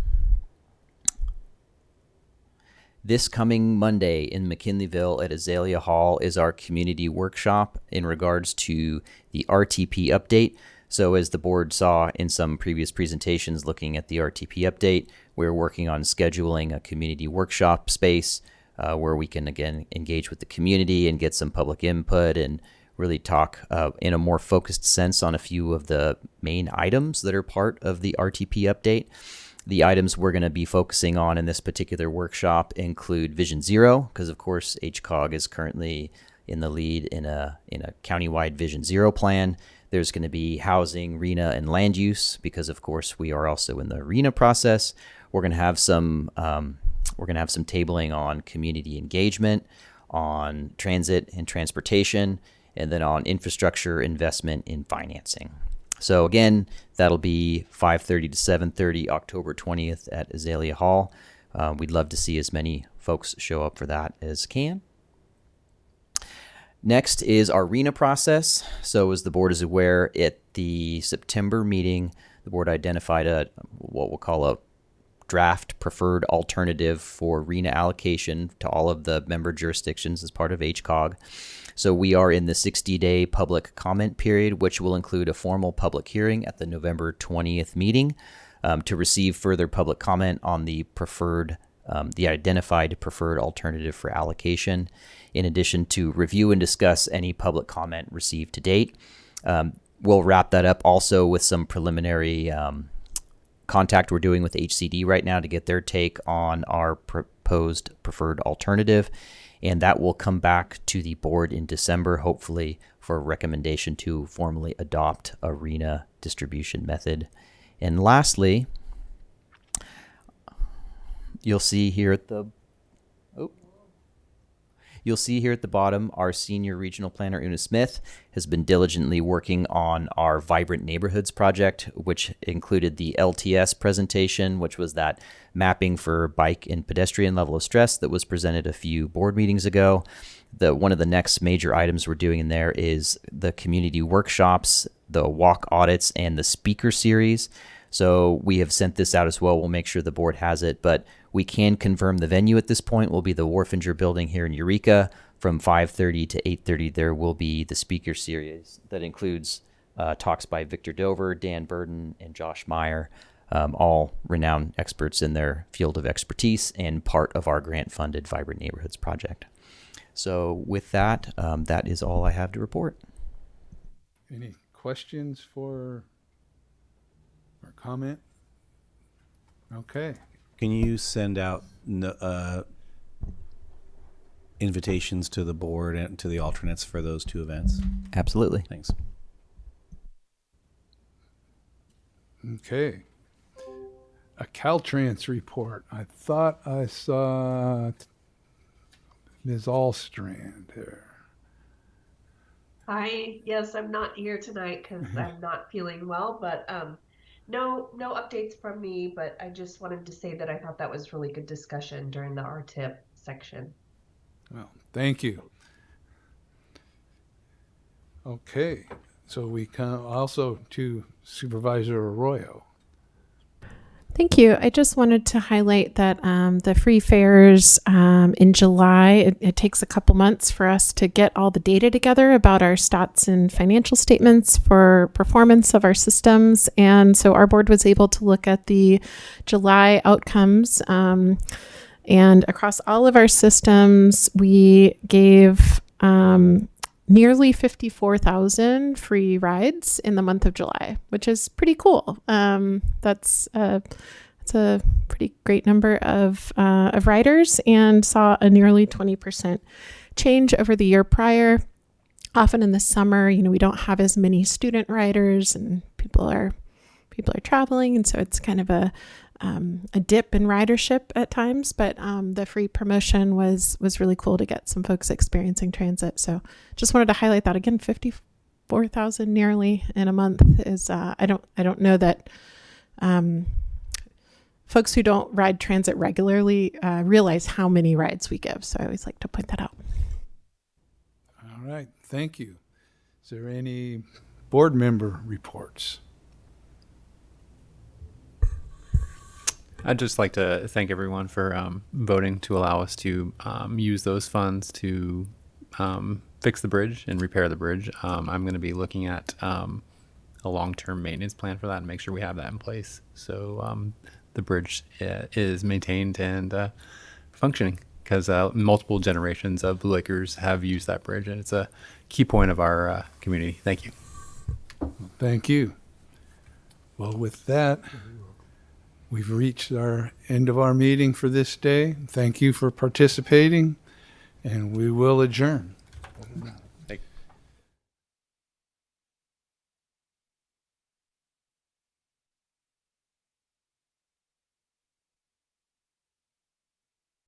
This coming Monday in McKinleyville at Azalea Hall is our community workshop in regards to the RTP update. So as the board saw in some previous presentations looking at the RTP update, we're working on scheduling a community workshop space where we can, again, engage with the community and get some public input and really talk in a more focused sense on a few of the main items that are part of the RTP update. The items we're going to be focusing on in this particular workshop include Vision Zero, because of course HCOG is currently in the lead in a countywide Vision Zero plan. There's going to be housing, RENA, and land use, because of course we are also in the RENA process. We're going to have some tabling on community engagement, on transit and transportation, and then on infrastructure investment in financing. So again, that'll be 5:30 to 7:30, October 20th at Azalea Hall. We'd love to see as many folks show up for that as can. Next is our RENA process. So as the board is aware, at the September meeting, the board identified what we'll call a draft preferred alternative for RENA allocation to all of the member jurisdictions as part of HCOG. So we are in the 60-day public comment period, which will include a formal public hearing at the November 20th meeting to receive further public comment on the identified preferred alternative for allocation, in addition to review and discuss any public comment received to date. We'll wrap that up also with some preliminary contact we're doing with HCD right now to get their take on our proposed preferred alternative. And that will come back to the board in December, hopefully, for a recommendation to formally adopt a RENA distribution method. And lastly, you'll see here at the You'll see here at the bottom, our senior regional planner, Una Smith, has been diligently working on our Vibrant Neighborhoods project, which included the LTS presentation, which was that mapping for bike and pedestrian level of stress that was presented a few board meetings ago. One of the next major items we're doing in there is the community workshops, the walk audits, and the speaker series. So we have sent this out as well. We'll make sure the board has it, but we can confirm the venue at this point will be the Wharfinger building here in Eureka from 5:30 to 8:30. There will be the speaker series that includes talks by Victor Dover, Dan Burden, and Josh Meyer, all renowned experts in their field of expertise and part of our grant-funded Vibrant Neighborhoods project. So with that, that is all I have to report. Any questions for or comment? Okay. Can you send out invitations to the board and to the alternates for those two events? Absolutely. Thanks. Okay. A Caltrans report. I thought I saw Ms. Allstrand here. Hi. Yes, I'm not here tonight because I'm not feeling well, but no updates from me. But I just wanted to say that I thought that was really good discussion during the RTIP section. Well, thank you. Okay, so we come also to Supervisor Arroyo. Thank you. I just wanted to highlight that the free fares in July, it takes a couple months for us to get all the data together about our stats and financial statements for performance of our systems. And so our board was able to look at the July outcomes. And across all of our systems, we gave nearly 54,000 free rides in the month of July, which is pretty cool. That's a pretty great number of riders, and saw a nearly 20% change over the year prior. Often in the summer, we don't have as many student riders, and people are traveling, and so it's kind of a dip in ridership at times, but the free promotion was really cool to get some folks experiencing transit. So just wanted to highlight that again. 54,000 nearly in a month is I don't know that folks who don't ride transit regularly realize how many rides we give. So I always like to point that out. All right, thank you. Is there any board member reports? I'd just like to thank everyone for voting to allow us to use those funds to fix the bridge and repair the bridge. I'm going to be looking at a long-term maintenance plan for that and make sure we have that in place. So the bridge is maintained and functioning, because multiple generations of Blue Lakers have used that bridge, and it's a key point of our community. Thank you. Thank you. Well, with that, we've reached our end of our meeting for this day. Thank you for participating, and we will adjourn.